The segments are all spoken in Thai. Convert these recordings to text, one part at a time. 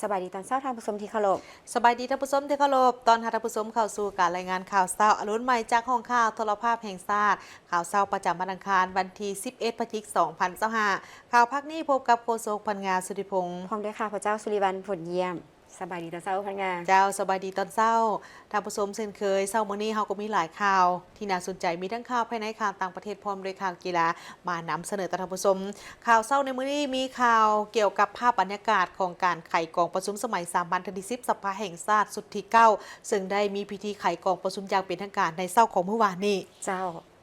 สบายดีตอนเช้าทางผู้ชมที่เคารพสบายดีท่านผู้ชมที่เคารพตอนท่านผู้ชมเข้าสู่การรายงานข่าวเช้าอรุณใหม่จากห้องข่าวโทรภาพแห่งชาติข่าวเช้าประจำวันอังคารวันที่11พฤศจิกายน2025ข่าวพักนี้พบกับโฆษกพันงาสุธิพงศ์พร้อมด้วยค่ะพระเจ้าสุริวัลผลเยี่ยมสบายดีตอนเช้าพันงาเจ้าสบายดีตอนเช้าท่านผู้ชมเช่นเคยเช้ามื้อนี้เฮาก็มีหลายข่าวที่น่าสนใจมีทั้งข่าวภายในข่าวต่างประเทศพร้อมด้วยข่าวกีฬามานำเสนอต่อท่านผู้ชมข่าวเช้าในมื้อนี้มีข่าวเกี่ยวกับภาพบรรยากาศของการไขกองประชุมสมัยสามัญที่10สภาแห่งชาติสุดที่9ซึ่งได้มีพิธีไขกองประชุมอย่างเป็นทางการในเช้าของเมื่อวานนี้เจ้า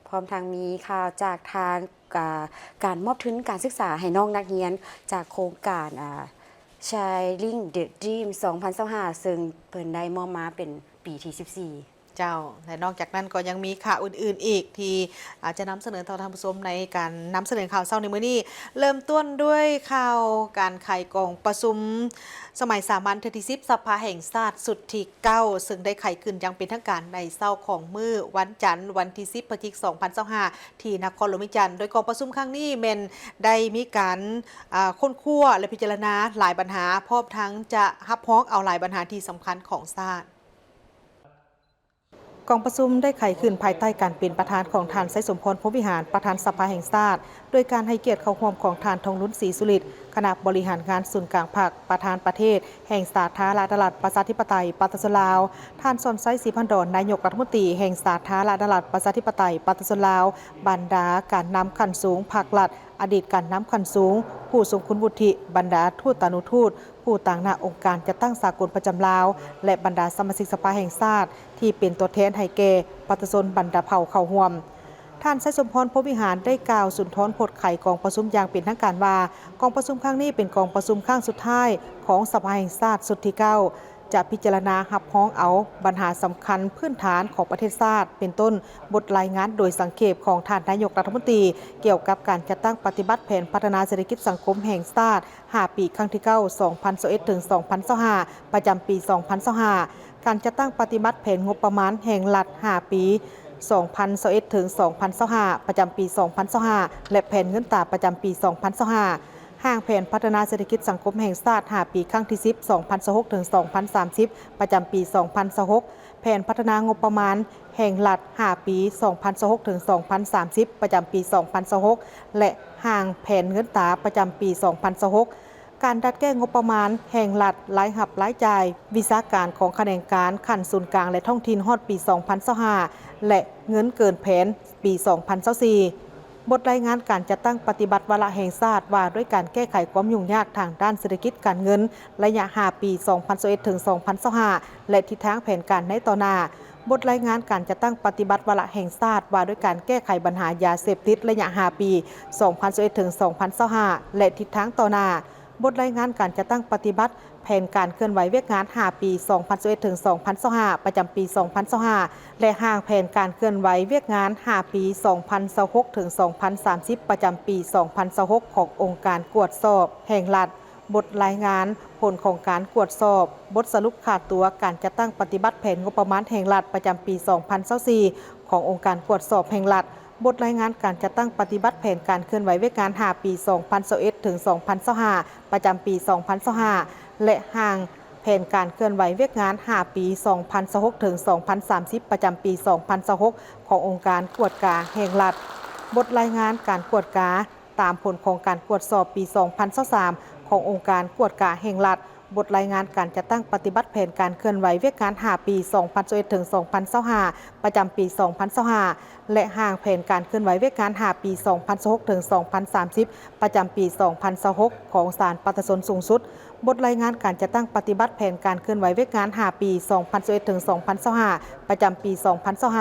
พร้อมทางมีข่าวจากทางการมอบทุนการศึกษาให้น้องนักเรียนจากโครงการSharing the Dream 2025ซึ่งเพิ่นได้มอบมาเป็นปีที่14เจ้าและนอกจากนั้นก็ยังมีข่าวอื่นๆอีกที่อาจจะนำเสนอต่อท่านผู้ชมในการนำเสนอข่าวเช้าในมื้อนี้เริ่มต้นด้วยข่าวการไขกองประชุมสมัยสามัญที่10สภาแห่งชาติสุดที่9ซึ่งได้ไขขึ้นอย่างเป็นทางการในเช้าของมื้อวันจันทร์วันที่10พฤศจิกายน2025ที่นครหลวงวิจันทร์โดยกองประชุมครั้งนี้แม่นได้มีการค้นคว้าและพิจารณาหลายปัญหาพร้อมทั้งจะรับพ้องเอาหลายปัญหาที่สำคัญของชาติกองประชุมได้ไขขึ้นภายใต้การเป็นประธานของท่านไสยสมพรพรหมวิหารประธานสภาแห่งชาติโดยการให้เกียรติเข้าร่วมของท่านทองลุ้นศรีสุริตคณะบริหารงานศูนย์กลางภาคประธานประเทศแห่งสาธารณรัฐประชาธิปไตยปฏิเสธลาวท่านสอนไซศรีพันดอนนายกรัฐมนตรีแห่งสาธารณรัฐประชาธิปไตยปฏิเสธลาวบรรดาการนำขั้นสูงภาครัฐอดีตการนำขั้นสูงผู้ทรงคุณวุฒิบรรดาทูตานุทูตผู้ต่างหน้าองค์การจัดตั้งสากลประจำลาวและบรรดาสมาชิกสภาแห่งชาติที่เป็นตัวแทนให้แก่ประชาชนบรรดาเผ่าเข้าร่วมท่านไสยสมพรพรหมวิหารได้กล่าวสุนทรพจน์ไขกองประชุมอย่างเป็นทางการว่ากองประชุมครั้งนี้เป็นกองประชุมครั้งสุดท้ายของสภาแห่งชาติสุดที่9จะพิจารณารับพ้องเอาปัญหาสำคัญพื้นฐานของประเทศชาติเป็นต้นบทรายงานโดยสังเขปของท่านนายกรัฐมนตรีเกี่ยวกับการจัดตั้งปฏิบัติแผนพัฒนาเศรษฐกิจสังคมแห่งชาติ5ปีครั้งที่9 2021ถึง2025ประจำปี2025การจัดตั้งปฏิบัติแผนงบประมาณแห่งรัฐ5ปี2021ถึง2025ประจำปี2025และแผนเงินตราประจำปี2025ห้างแผนพัฒนาเศรษฐกิจสังคมแห่งชาติ5ปีครั้งที่10 2026ถึง2030ประจำปี2026แผนพัฒนางบประมาณแห่งรัฐ5ปี2026ถึง2030ประจำปี2026และห้างแผนเงินตราประจำปี2026การดัดแก้งบประมาณแห่งรัฐรายหับรายจ่ายวิชาการของแขนงการขั้นศูนย์กลางและท้องถิ่นฮอดปี2025และเงินเกินแผนปี2024บทรายงานการจัดตั้งปฏิบัติวาระแห่งชาติว่าด้วยการแก้ไขความยุ่งยากทางด้านเศรษฐกิจการเงินระยะ5ปี2021ถึง2025และทิศทางแผนการในต่อหน้าบทรายงานการจัดตั้งปฏิบัติวาระแห่งชาติว่าด้วยการแก้ไขปัญหายาเสพติดระยะ5ปี2021ถึง2025และทิศทางต่อหน้าบทรายงานการจัดตั้งปฏิบัติแผนการเคลื่อนไหวเวียกงาน5ปี2021ถึง2025ประจำปี2025และห้างแผนการเคลื่อนไหวเวียกงาน5ปี2026ถึง2030ประจำปี2026ขององค์การกวดสอบแห่งรัฐบทรายงานผลของการกวดสอบบทสรุปขาดตัวการจัดตั้งปฏิบัติแผนงบประมาณแห่งรัฐประจำปี2024ขององค์การกวดสอบแห่งรัฐบทรายงานการจัดตั้งปฏิบัติแผนการเคลื่อนไหวเวียกงาน5ปี2021ถึง2025ประจำปี2025และห้างแผนการเคลื่อนไหวเวียกงาน5ปี2026ถึง2030ประจำปี2026ขององค์การกวดกาแห่งรัฐบทรายงานการกวดกาตามผลของการกวดสอบปี2023ขององค์การกวดกาแห่งรัฐบทรายงานการจัดตั้งปฏิบัติแผนการเคลื่อนไหวเวียกงาน5ปี2021ถึง2025ประจำปี2025และห้างแผนการเคลื่อนไหวเวียกงาน5ปี2026ถึง2030ประจำปี2026ของศาลปฏิสนสูงสุดบทรายงานการจัดตั้งปฏิบัติแผนการเคลื่อนไหวเวียกงาน5ปี2021ถึง2025ประจำปี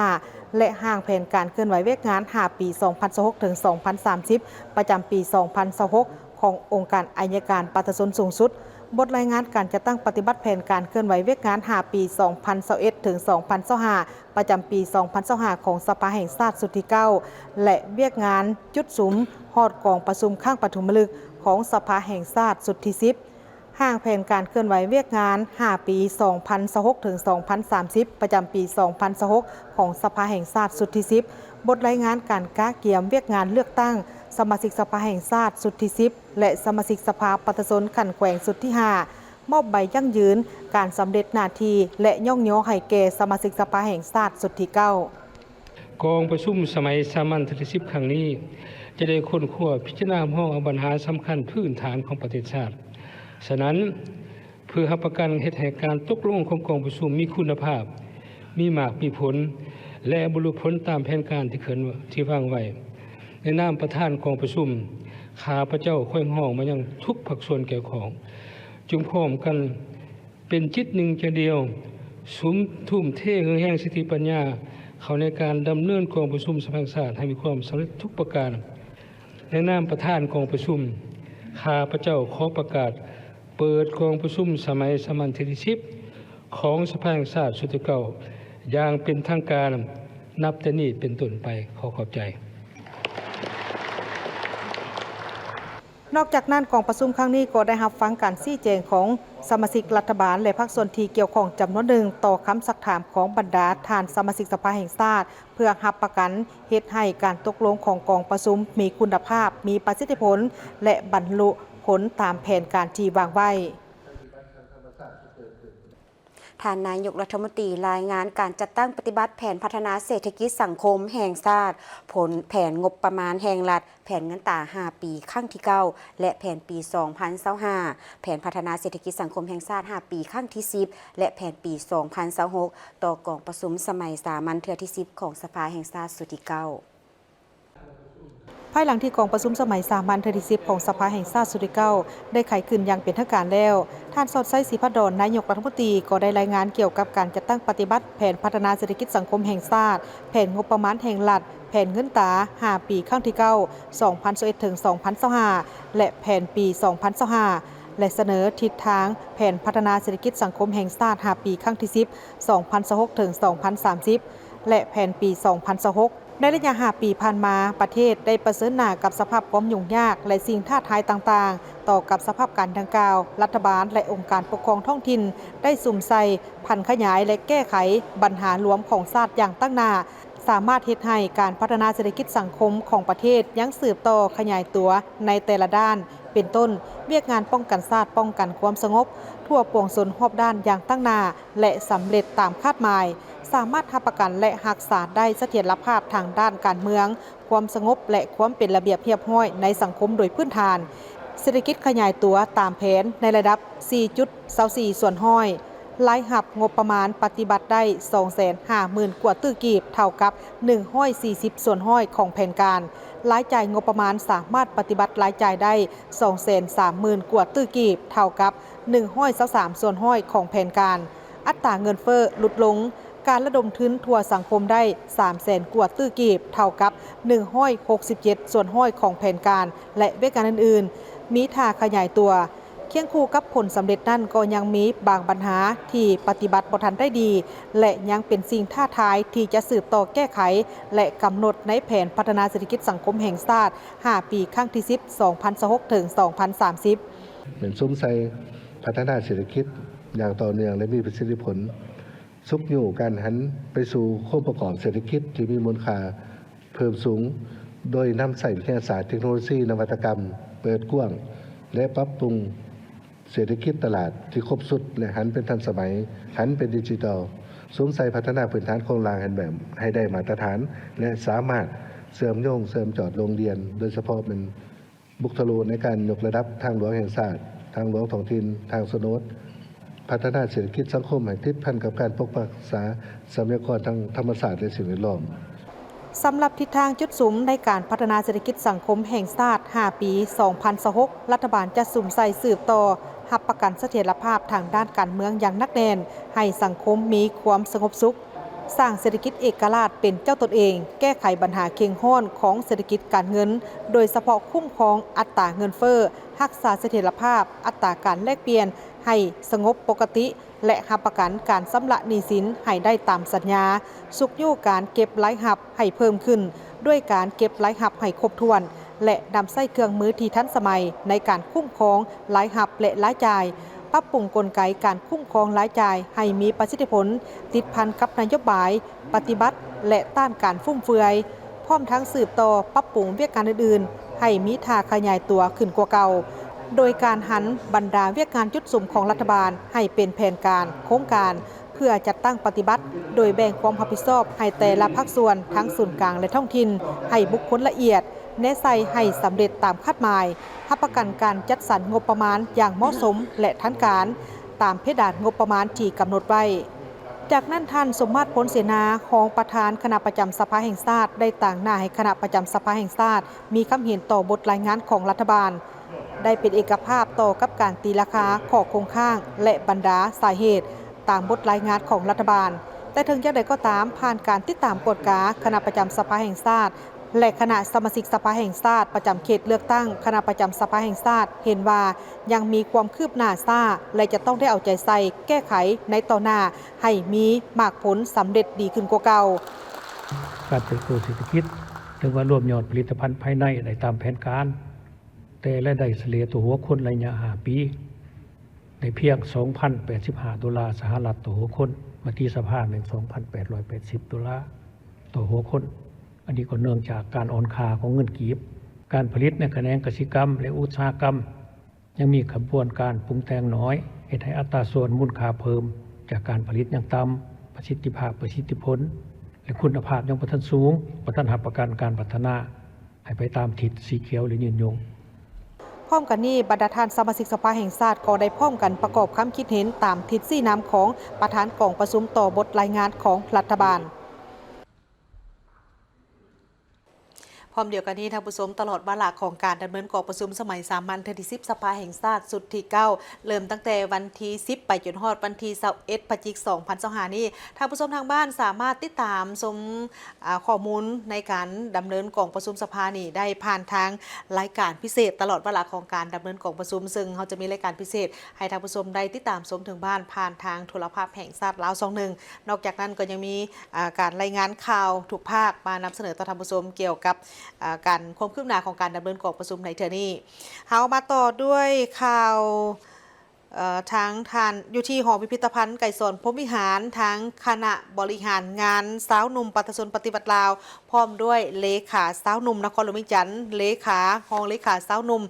2025และห้างแผนการเคลื่อนไหวเวียกงาน5ปี2026ถึง2030ประจำปี2026ขององค์การอัยการปฏิสนสูงสุดบทรายงานการจัดตั้งปฏิบัติแผนการเคลื่อนไหวเวียกงาน5ปี2021ถึง2025ประจำปี2025ของสภาแห่งชาติสุดที่9และเวียกงานจุดสุมฮอดกองประชุมข้างปฐมฤกษ์ของสภาแห่งชาติสุดที่10ห้างแผนการเคลื่อนไหวเวียกงาน5ปี2026ถึง2030ประจำปี2026ของสภาแห่งชาติสุดที่10บทรายงานการก้าเกี่ยมเวียกงานเลือกตั้งสมาชิกสภาแห่งชาติสุดที่10และสมาชิกสภาปฏิสนขันแขวงสุดที่5 มอบใบยั่งยืนการสำเร็จหน้าที่และย่องย่อให้แก่สมาชิกสภาแห่งชาติสุดที่ 9กองประชุมสมัยสามัญที่10ครั้งนี้จะได้ค้นคว้าพิจารณาห้องเอาปัญหาสำคัญพื้นฐานของประเทศชาติฉะนั้นเพื่อรับประกันเฮ็ดให้การตกลงของกองประชุมมีคุณภาพมีมากมีผลและบรรลุผลตามแผนการที่วางไว้ในนามประธานกองประชุมข้าพเจ้าค่อยห้องมายังทุกภาคส่วนเกี่ยวของจึงพร้อมกันเป็นจิตหนึ่งใจเดียวสุมทุ่มเทแห่งสติปัญญาเขาในการดำเนินกองประชุมสภาแห่งชาติให้มีความสำเร็จทุกประการในนามประธานกองประชุมข้าพเจ้าขอประกาศเปิดกองประชุมสมัยสามัญที่10ของสภาแห่งชาติสุดที่ 9อย่างเป็นทางการนับแต่นี้เป็นต้นไปขอขอบใจนอกจากนั้นกองประชุมครั้งนี้ก็ได้รับฟังการชี้แจงของสมาชิกรัฐบาลและภาคส่วนที่เกี่ยวข้องจำนวนหนึ่งต่อคำสักถามของบรรดาทานสมาชิกสภาแห่งชาติเพื่อรับประกันเฮ็ดให้การตกลงของกองประชุมมีคุณภาพมีประสิทธิผลและบรรลุผลตามแผนการที่วางไว้ท่านนายกรัฐมนตรีรายงานการจัดตั้งปฏิบัติแผนพัฒนาเศรษฐกิจสังคมแห่งชาติผลแผนงบประมาณแห่งรัฐแผนเงินตรา5 ปีครั้งที่ 9และแผนปี 2025แผนพัฒนาเศรษฐกิจสังคมแห่งชาติ5 ปีครั้งที่ 10และแผนปี 2026ต่อกองประชุมสมัยสามัญเทื่อที่ 10ของสภาแห่งชาติสุดที่ 9ภายหลังที่กองประชุมสมัยสามัญเทื่อที่ 10ของสภาแห่งชาติสุดที่ 9ได้ไขขึ้นอย่างเป็นทางการแล้วท่านสอดไส้ศรีพัดรนายกรัฐมนตรีก็ได้รายงานเกี่ยวกับการจัดตั้งปฏิบัติแผนพัฒนาเศรษฐกิจสังคมแห่งชาติแผนงบประมาณแห่งรัฐแผนเงินตรา5 ปีครั้งที่ 9 2021ถึง 2025และแผนปี 2025และเสนอทิศทางแผนพัฒนาเศรษฐกิจสังคมแห่งชาติ5 ปีครั้งที่ 10 2026ถึง 2030และแผนปี 2026ในระยะ5 ปีผ่านมาประเทศได้เผชิญหน้ากับสภาพความยุ่งยากและสิ่งท้าทายต่างๆต่อกับสภาพการดังกล่าวรัฐบาลและองค์การปกครองท้องถิ่นได้สุ่มใส่พันขยายและแก้ไขปัญหารวมของชาติอย่างตั้งหน้าสามารถเฮ็ดให้การพัฒนาเศรษฐกิจสังคมของประเทศยังสืบต่อขยายตัวในแต่ละด้านเป็นต้นเวียกงานป้องกันชาติป้องกันความสงบทั่วปวงชนรอบด้านอย่างตั้งหน้าและสำเร็จตามคาดหมายสามารถรับประกันและรักษาได้เสถียรภาพทางด้านการเมืองความสงบและความเป็นระเบียบเรียบร้อยในสังคมโดยพื้นฐานเศรษฐกิจขยายตัวตามแผนในระดับ 4.24 ส่วนห้อยรายรับงบประมาณปฏิบัติได้ 250,000 กว่าตื้อกีบเท่ากับ140ส่วนห้อยของแผนการรายจ่ายงบประมาณสามารถปฏิบัติรายจ่ายได้ 230,000 กว่าตื้อกีบเท่ากับ123ส่วนห้อยของแผนการอัตราเงินเฟ้อลดลงการระดมทุนทั่วสังคมได้ 300,000 กว่าตื้อกีบเท่ากับ167ส่วนห้อยของแผนการและเวการอื่นๆมีท่าขยายตัวเคียงคู่กับผลสำเร็จนั่นก็ยังมีบางปัญหาที่ปฏิบัติบ่ทันได้ดีและยังเป็นสิ่งท้าทายที่จะสืบต่อแก้ไขและกำหนดในแผนพัฒนาเศรษฐกิจสังคมแห่งชาติ5 ปีครั้งที่ 10 2026ถึง 2030เป็นซุ้มใส่พัฒนาเศรษฐกิจอย่างต่อเนื่องและมีประสิทธิผลซุกอยู่การหันไปสู่โครงประกอบเศรษฐกิจที่มีมูลค่าเพิ่มสูงโดยนำใส่วิทยาศาสตร์เทคโนโลยีนวัตกรรมเปิดกว้างและปรับปรุงเศรษฐกิจตลาดที่ครบสุดและหันเป็นทันสมัยหันเป็นดิจิทัลสวมใส่พัฒนาพื้นฐานโครงสร้างแบบให้ได้มาตรฐานและสามารถเสริมโยงเสริมจอดโรงเรียนโดยเฉพาะเป็นบุคลากรในการยกระดับทางหลวงแห่งชาติทางหลวงท้องถิ่นทางชนบทพัฒนาเศรษฐกิจสังคมให้ติดพันกับการปกปักษาทรัพยากรทางธรรมชาติและสิ่งแวดล้อมสำหรับทิศทางจุดสูงในการพัฒนาเศรษฐกิจสังคมแห่งชาติ5 ปี 2026รัฐบาลจะสุ่มใส่สืบต่อรับประกันเสถียรภาพทางด้านการเมืองอย่างนักแน่นให้สังคมมีความสงบสุขสร้างเศรษฐกิจเอกราชเป็นเจ้าตนเองแก้ไขปัญหาเคียงห้อนของเศรษฐกิจการเงินโดยเฉพาะคุ้มครองอัตราเงินเฟ้อรักษาเสถียรภาพอัตราการแลกเปลี่ยนให้สงบปกติและรับประกันการชำระหนี้สินให้ได้ตามสัญญาสุขอยู่การเก็บรายรับให้เพิ่มขึ้นด้วยการเก็บรายรับให้ครบถ้วนและนำใช้เครื่องมือที่ทันสมัยในการคุ้มครองรายรับและรายจ่ายปรับปรุงกลไกการคุ้มครองรายจ่ายให้มีประสิทธิผลติดพันกับนโยบายปฏิบัติและต้านการฟุ่มเฟือยพร้อมทั้งสืบต่อปรับปรุงเวียกการอื่นๆให้มีท่าขยายตัวขึ้นกว่าเก่า โดยการหันบรรดาเวียกงานจุดสุ่มของรัฐบาลให้เป็นแผนการโครงการเพื่อจัดตั้งปฏิบัติโดยแบ่งความรับผิดชอบให้แต่ละภาคส่วนทั้งส่วนกลางและท้องถิ่นให้บุคคลละเอียดแนะใส่ให้สำเร็จตามคาดหมายรับประกันการจัดสรรงบประมาณอย่างเหมาะสมและทันการตามเพดานงบประมาณที่กำหนดไว้จากนั้นท่านสมมาตรผลเสนารองประธานคณะประจำสภาแห่งชาติได้ต่างหน้าให้คณะประจำสภาแห่งชาติมีความเห็นต่อบทรายงานของรัฐบาลได้เป็นเอกภาพต่อกับการตีราคาของโครงข้างและบรรดาสาเหตุตามบทรายงานของรัฐบาลแต่ถึงอย่างไรก็ตามผ่านการติดตามกฎกาคณะประจำสภาแห่งชาติและคณะสมาชิกสภาแห่งชาติประจำเขตเลือกตั้งคณะประจำสภาแห่งชาติเห็นว่ายังมีความคืบหน้าช้าและจะต้องได้เอาใจใส่แก้ไขในต่อหน้าให้มีมากผลสำเร็จดีขึ้นกว่าเก่าการเติบโตเศรษฐกิจถึงว่ารวมยอดผลิตภัณฑ์ภายในได้ตามแผนการแต่และได้เฉลี่ยตัวหัวคนระยะ5 ปีในเพียง $2,085 สหรัฐต่อหัวคนมาที่สภาพเป็น$2,880ต่อหัวคนอันนี้ก็เนื่องจากการอ่อนค่าของเงินกีบการผลิตในแขนงกสิกรรมและอุตสาหกรรมยังมีกระบวนการปรุงแต่งน้อยเหตุให้อัตราส่วนมูลค่าเพิ่มจากการผลิตอย่างต่ำประสิทธิภาพประสิทธิผลและคุณภาพยังบ่ทันสูงบ่ทันรับประกันการพัฒนาให้ไปตามทิศสีเขียวหรือยืนยงพร้อมกันนี้บรรดาท่านสมาชิกสภาแห่งชาติก็ได้พร้อมกันประกอบความคิดเห็นตามทิศชี้นำของประธานกองประชุมต่อบทรายงานของรัฐบาลพร้อมเดียวกันนี้ท่านผู้ชมตลอดวาระของการดำเนินกองประชุมสมัยสามัญเทื่อที่10สภาแห่งชาติสุดที่9เริ่มตั้งแต่วันที่10ไปจนฮอดวันที่21พฤศจิกายน2025นี้ท่านผู้ชมทางบ้านสามารถติดตามชมข้อมูลในการดำเนินกองประชุมสภานี้ได้ผ่านทางรายการพิเศษตลอดวาระของการดำเนินกองประชุมซึ่งเขาจะมีรายการพิเศษให้ท่านผู้ชมได้ติดตามชมถึงบ้านผ่านทางโทรภาพแห่งชาติลาว21นอกจากนั้นก็ยังมีการรายงานข่าวทุกภาคมานำเสนอต่อท่านผู้ชมเกี่ยวกับการความคืบหน้าของการดำเนินกองประชุมในเทื่อนี้เฮามาต่อด้วยข่าวทางท่านอยู่ที่หอพิพิธภัณฑ์ไก่สอนพรหมวิหารทางคณะบริหารงานสาวหนุ่มประชาชนปฏิบัติลาวพร้อมด้วยเลขาสาวหนุ่มนครหลวงจันทร์เลขาห้องเลขาสาวหนุ่ม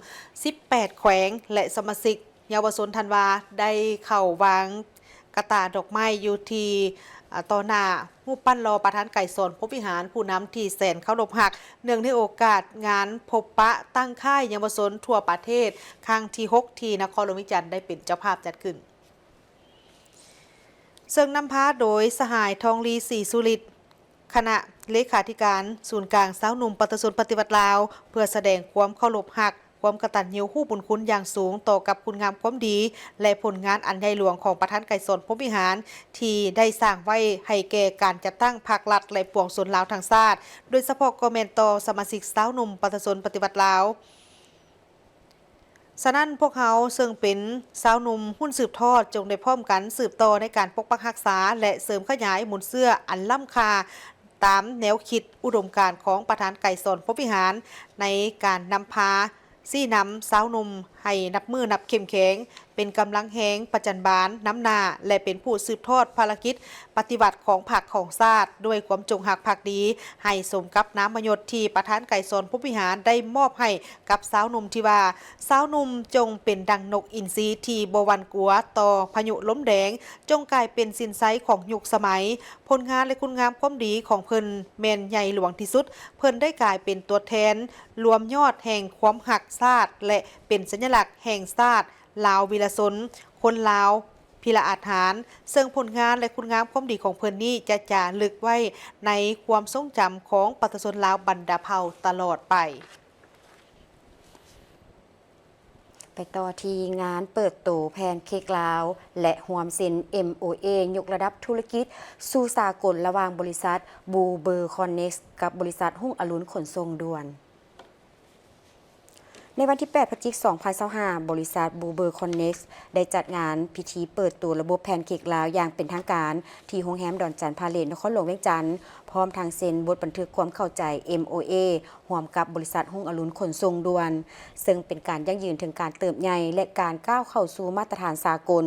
18แขวงและสมาชิกเยาวชนธันวาได้เข้าวางกระตาดอกไม้อยู่ที่ต่อหน้ารูปปั้นรอประธานไก่สอนพรหมวิหารผู้นำที่แสนเคารพรักเนื่องในโอกาสงานพบปะตั้งค่ายเยาวชนทั่วประเทศครั้งที่6ที่นครหลวงจันทร์ได้เป็นเจ้าภาพจัดขึ้นซึ่งนำพาโดยสหายทองลีศรีสุริตคณะเลขาธิการศูนย์กลางสาวหนุ่มประชาชนปฏิบัติลาวเพื่อแสดงความเคารพรักความกตัญญูผู้บุญคุณอย่างสูงต่อกับคุณงามความดีและผลงานอันใหญ่หลวงของประธานไก่สนพรหมวิหารที่ได้สร้างไว้ให้แก่การจัดตั้งภาครัฐและปวงชนลาวทั้งชาติโดยเฉพาะคอมเมนต์ต่อสมาชิกสาวหนุ่มประชาชนปฏิบัติลาวฉะนั้นพวกเขาซึ่งเป็นสาวหนุ่มหุ้นสืบทอดจงได้พร้อมกันสืบต่อในการปกปักรักษาและเสริมขยายหมุนเสื้ออันล้ำค่าตามแนวคิดอุดมการณ์ของประธานไก่สนพรหมวิหารในการนำพาซี่นำสาวหนุ่มให้นับมือนับเข้มแข็งเป็นกำลังแหงประจันบานน้ำนาและเป็นผู้สืบทอดภารกิจปฏิบัติของพรรคของชาติด้วยความจงรักภักดีให้สมกับน้ำมยศที่ประธานไก่สนพรหมวิหารได้มอบให้กับสาวหนุ่มที่ว่าสาวหนุ่มจงเป็นดังนกอินทรีที่บ่หวั่นกลัวต่อพายุลมแดงจงกลายเป็นสินไซของยุคสมัยผลงานและคุณงามความดีของเพิ่นแม่นใหญ่หลวงที่สุดเพิ่นได้กลายเป็นตัวแทนรวมยอดแห่งความหักชาติและเป็นสัญลักษณ์แห่งชาติลาววีรชนคนลาวพิละอาถรรพ์ซึ่งผลงานและคุณงามความดีของเพิ่นนี้จะจารึกไว้ในความทรงจำของประชาชนลาวบรรดาเผ่าตลอดไปต่อที่งานเปิดตัวแพนเค้กลาวและห่วมเซ็น MOA ยกระดับธุรกิจสู่สากลระหว่างบริษัทบูเบอร์คอนเน็กซ์กับบริษัทหุ้งอรุณขนส่งด่วนในวันที่8พฤศจิกายน2025บริษัทบูเบอร์คอนเน็กซ์ได้จัดงานพิธีเปิดตัวระบบแพนเค้กลาวอย่างเป็นทางการที่โรงแรมดอนจันทร์พาเลทนครหลวงเวียงจันทร์พร้อมทางเซ็นบทบันทึกความเข้าใจ MOA ร่วมกับบริษัทหุ้งอรุณขนส่งด่วนซึ่งเป็นการยั่งยืนถึงการเติบใหญ่และการก้าวเข้าสู่มาตรฐานสากล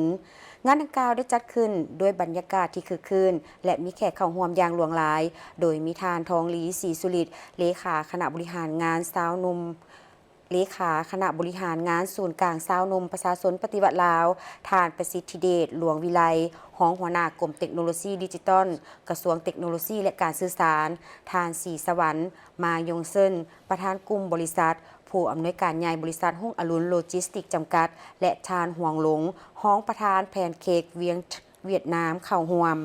งานดังกล่าวได้จัดขึ้นด้วยบรรยากาศที่คึกคืนและมีแขกเข้าร่วมอย่างหลวงหลายโดยมีทานทองลีศรีสุริตเลขาคณะบริหารงานสาวหนุ่ม เลขาคณะบริหารงานศูนย์กลางสาวนมประชาชนปฏิวัติลาวทานประสิทธิเดชหลวงวิไลรองหัวหน้ากรมเทคโนโลยีดิจิทัลกระทรวงเทคโนโลยีและการสื่อสารทานศรีสวรรค์มายงเซินประธานกลุ่มบริษัทผู้อำนวยการใหญ่บริษัทหุ้งอรุณโลจิสติกจำกัดและทานห่วงหลงห้องประธานแพนเค้กเวียดนามเข้าร่วม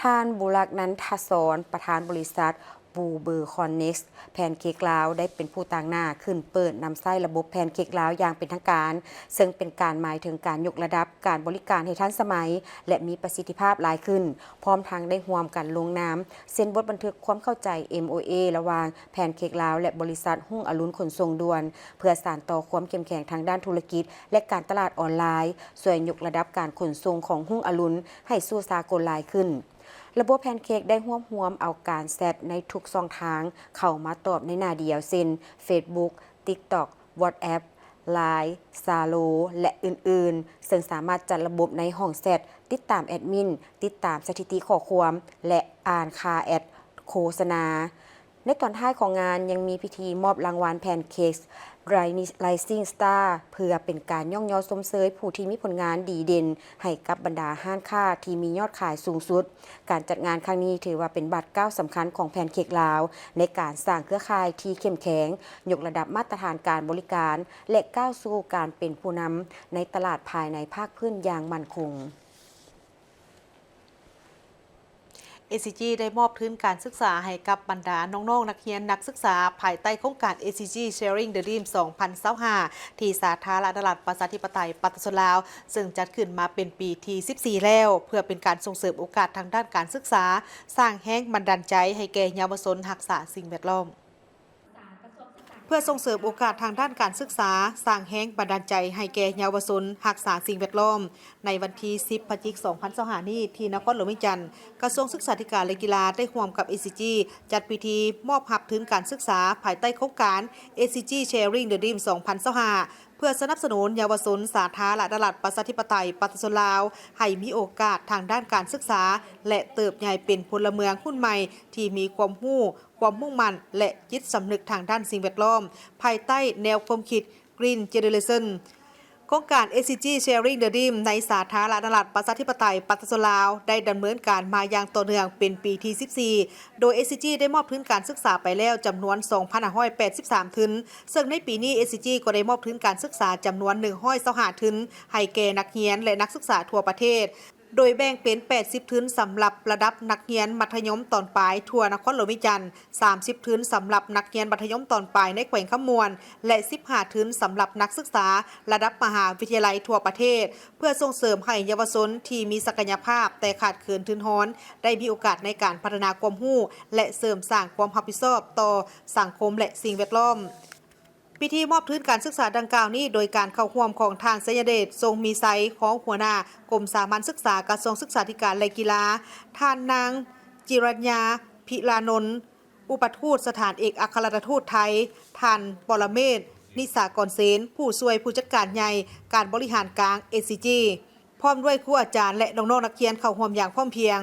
ท่านบุรักนันทศรประธานบริษัทบูเบอร์คอนเน็กซ์แพนเค้กลาวได้เป็นผู้ต่างหน้าขึ้นเปิดนำไส้ระบบแพนเค้กลาวอย่างเป็นทางการซึ่งเป็นการหมายถึงการยกระดับการบริการให้ทันสมัยและมีประสิทธิภาพหลายขึ้นพร้อมทั้งได้ร่วมกันลงนามเซ็นบทบันทึกความเข้าใจ MOA ระหว่างแพนเค้กลาวและบริษัทหุ้งอรุณขนส่งด่วนเพื่อสานต่อความเข้มแข็งทางด้านธุรกิจและการตลาดออนไลน์ส่วนยกระดับการขนส่งของหุ้งอรุณให้สู่สากลหลายขึ้นระบบแพนเค้กได้ร่วมเอาการแซดในทุกช่องทางเข้ามาตอบในหน้าเดียวเช่น Facebook TikTok WhatsApp Line ซาโลและอื่นๆซึ่งสามารถจัดระบบในห้องแซดติดตามแอดมินติดตามสถิติข้อความและอ่านค่าแอดโฆษณาในตอนท้ายของงานยังมีพิธีมอบรางวัลแพนเค้กRising Star เพื่อเป็นการย่องยอสมเสยผู้ที่มีผลงานดีเด่นให้กับบรรดาห้างค้าที่มียอดขายสูงสุดการจัดงานครั้งนี้ถือว่าเป็นบัตรก้าวสำคัญของแพนเค้กลาวในการสร้างเครือข่ายที่เข้มแข็งยกระดับมาตรฐานการบริการและก้าวสู่การเป็นผู้นำในตลาดภายในภาคพื้นอย่างมั่นคงACG ได้มอบทุนการศึกษาให้กับบรรดาน้องๆนักเรียนนักศึกษาภายใต้โครงการ ACG Sharing the Dream 2025ที่สาธารณรัฐประชาธิปไตยประชาชนลาวซึ่งจัดขึ้นมาเป็นปีที่14แล้วเพื่อเป็นการส่งเสริมโอกาสทางด้านการศึกษาสร้างแรงบันดาลใจให้แก่เยาวชนรักษาสิ่งแวดล้อมเพื่อส่งเสริมโอกาสทางด้านการศึกษาสร้างแรงบันดาลใจให้แก่เยาวชนรักษาสิ่งแวดล้อมในวันที่10 พฤศจิกายน 2025 นี้ที่นครหลวงวิจันทร์กระทรวงศึกษาธิการและกีฬาได้ร่วมกับ ACG จัดพิธีมอบรับทุนการศึกษาภายใต้โครงการ ACG Sharing the Dream 2025 เพื่อสนับสนุนเยาวชนสาธารณรัฐประชาธิปไตยประชาชนลาวให้มีโอกาสทางด้านการศึกษาและเติบใหญ่เป็นพลเมืองรุ่นใหม่ที่มีความรู้ความมุ่งมั่นและจิตสำนึกทางด้านสิ่งแวดล้อมภายใต้แนวความคิด Green Generation โครงการ ACG Sharing the Dream ในสาธารณรัฐประชาธิปไตยประชาชนลาวได้ดำเนินการมาอย่างต่อเนื่องเป็นปีที่14โดย ACG ได้มอบทุนการศึกษาไปแล้วจำนวน 2,583 ทุนซึ่งในปีนี้ ACG ก็ได้มอบทุนการศึกษาจำนวน125ทุนให้แก่นักเรียนและนักศึกษาทั่วประเทศโดยแบ่งเป็น80ทุนสำหรับระดับนักเรียนมัธยมตอนปลายทั่วนครหลวงวิจันทร์30ทุนสำหรับนักเรียนมัธยมตอนปลายในแขวงขมวนและ15ทุนสำหรับนักศึกษาระดับมหาวิทยาลัยทั่วประเทศเพื่อส่งเสริมให้เยาวชนที่มีศักยภาพแต่ขาดเขินทุนฮ้อนได้มีโอกาสในการพัฒนาความรู้และเสริมสร้างความรับผิดชอบต่อสังคมและสิ่งแวดล้อมพิธีมอบทุนการศึกษาดังกล่าวนี้โดยการเข้าร่วมของทางสัญเดชทรงมีไซของหัวหน้ากรมสามัญศึกษากระทรวงศึกษาธิการและกีฬาท่านนางจิรัญญาพิลานนท์อุปทูตสถานเอกอัครราชทูตไทยท่านปรเมศนิสากรเสนผู้ช่วยผู้จัดการใหญ่การบริหารกลาง ACG พร้อมด้วยครูอาจารย์และน้องๆนักเรียนเข้าร่วมอย่างพร้อมเพรียง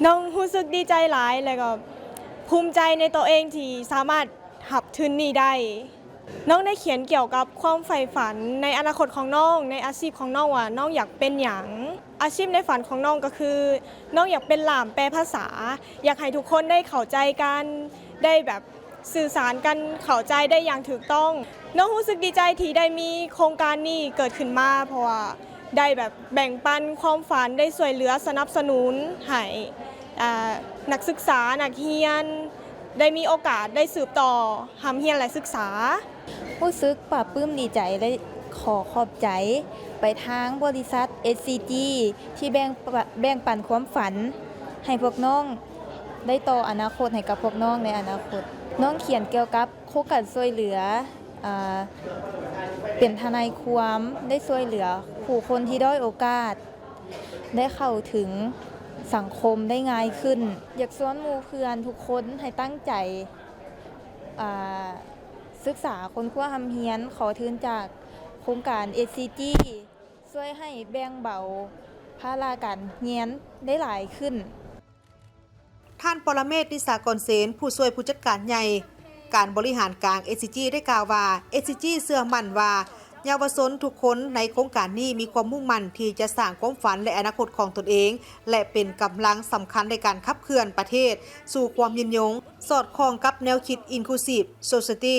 น้องรู้สึกดีใจหลายแล้วก็ภูมิใจในตัวเองที่สามารถหับทุนนี้ได้น้องได้เขียนเกี่ยวกับความใฝ่ฝันในอนาคตของน้องในอาชีพของน้องว่าน้องอยากเป็นอย่างอาชีพในฝันของน้องก็คือน้องอยากเป็นล่ามแปลภาษาอยากให้ทุกคนได้เข้าใจกันได้แบบสื่อสารกันเข้าใจได้อย่างถูกต้องน้องรู้สึกดีใจที่ได้มีโครงการนี้เกิดขึ้นมาเพราะว่าได้แบบแบ่งปันความฝันได้ช่วยเหลือสนับสนุนให้นักศึกษานักเรียนได้มีโอกาสได้สืบต่อหำเฮียนและศึกษารู้สึกปลาบปลื้มดีใจและขอขอบใจไปทางบริษัท SCG ที่แบ่งปันความฝันให้พวกน้องได้ต่ออนาคตให้กับพวกน้องในอนาคตน้องเขียนเกี่ยวกับโครงการช่วยเหลือเป็นทนายความได้ช่วยเหลือผู้คนที่ด้อยโอกาสได้เข้าถึงสังคมได้ง่ายขึ้นอยากชวนหมู่เพื่อนทุกคนให้ตั้งใจศึกษาค้นคว้าหำเฮียนขอทุนจากโครงการ SCG ช่วยให้แบ่งเบาภาระการเรียนได้หลายขึ้นท่านปรเมศนิสากรเสนผู้ช่วยผู้จัดการใหญ่ การบริหารกลาง SCG ได้กล่าวว่า SCG เชื่อมั่นว่าเยาวชนทุกคนในโครงการนี้มีความมุ่งมั่นที่จะสร้างความฝันและอนาคตของตนเอง และเป็นกำลังสำคัญในการขับเคลื่อนประเทศสู่ความยืนยงสอดคล้องกับแนวคิด Inclusive Society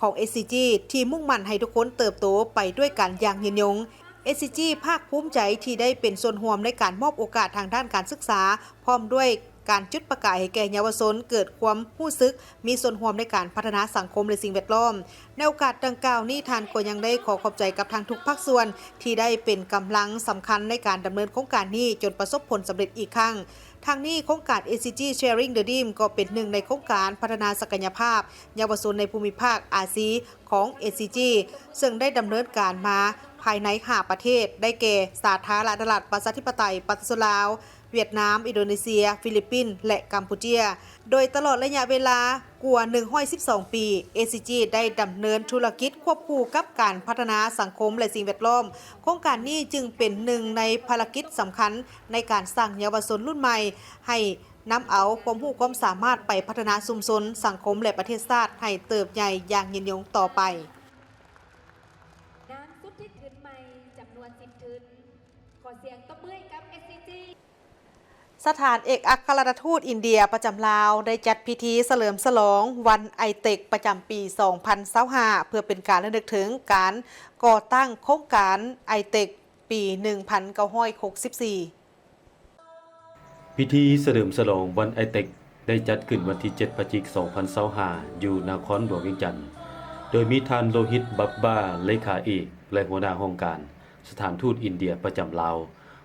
ของ SCG ที่มุ่งมั่นให้ทุกคนเติบโตไปด้วยกันอย่างยืนยง SCG ภาคภูมิใจที่ได้เป็นส่วนร่วมในการมอบโอกาสทางด้านการศึกษาพร้อมด้วยการจุดประกายให้แก่เยาวชนเกิดความรู้สึกมีส่วนร่วมในการพัฒนาสังคมและสิ่งแวดล้อมในโอกาสดังกล่าวนี้ท่านก็ยังได้ขอขอบใจกับทางทุกภาคส่วนที่ได้เป็นกำลังสำคัญในการดำเนินโครงการนี้จนประสบผลสำเร็จอีกครั้งทางนี้โครงการ SCG Sharing the Dream ก็เป็นหนึ่งในโครงการพัฒนาศักยภาพเยาวชนในภูมิภาคอาเซียนของ SCG ซึ่งได้ดำเนินการมาภายใน5ประเทศได้แก่สาธารณรัฐประชาธิปไตยประเทศลาวเวียดนามอินโดนีเซียฟิลิปปินส์และกัมพูชาโดยตลอดระยะเวลากว่า112 ปี SCG ได้ดำเนินธุรกิจควบคู่กับการพัฒนาสังคมและสิ่งแวดล้อมโครงการนี้จึงเป็นหนึ่งในภารกิจสำคัญในการสร้างเยาวชนรุ่นใหม่ให้นำเอาความรู้ความสามารถไปพัฒนาชุมชนสังคมและประเทศชาติให้เติบใหญ่อย่างยืนยงต่อไปน้ำซุปที่ถืนใหม่จำนวน10ถืนขอเสียงตบมือกับ SCGสถานเอกอัครราชทูตอินเดียประจำลาวได้จัดพิธีเฉลิมฉลองวันไอเต็กประจำปี 2025 เพื่อเป็นการระลึกถึงการก่อตั้งโครงการไอเต็กปี 1964 พิธีเฉลิมฉลองวันไอเต็กได้จัดขึ้นวันที่ 7 พฤศจิกายน 2025 อยู่นครหลวงเวียงจันทน์โดยมีท่านโลหิตบับบ้าเลขาเอกและหัวหน้าห้องการสถานทูตอินเดียประจำลาว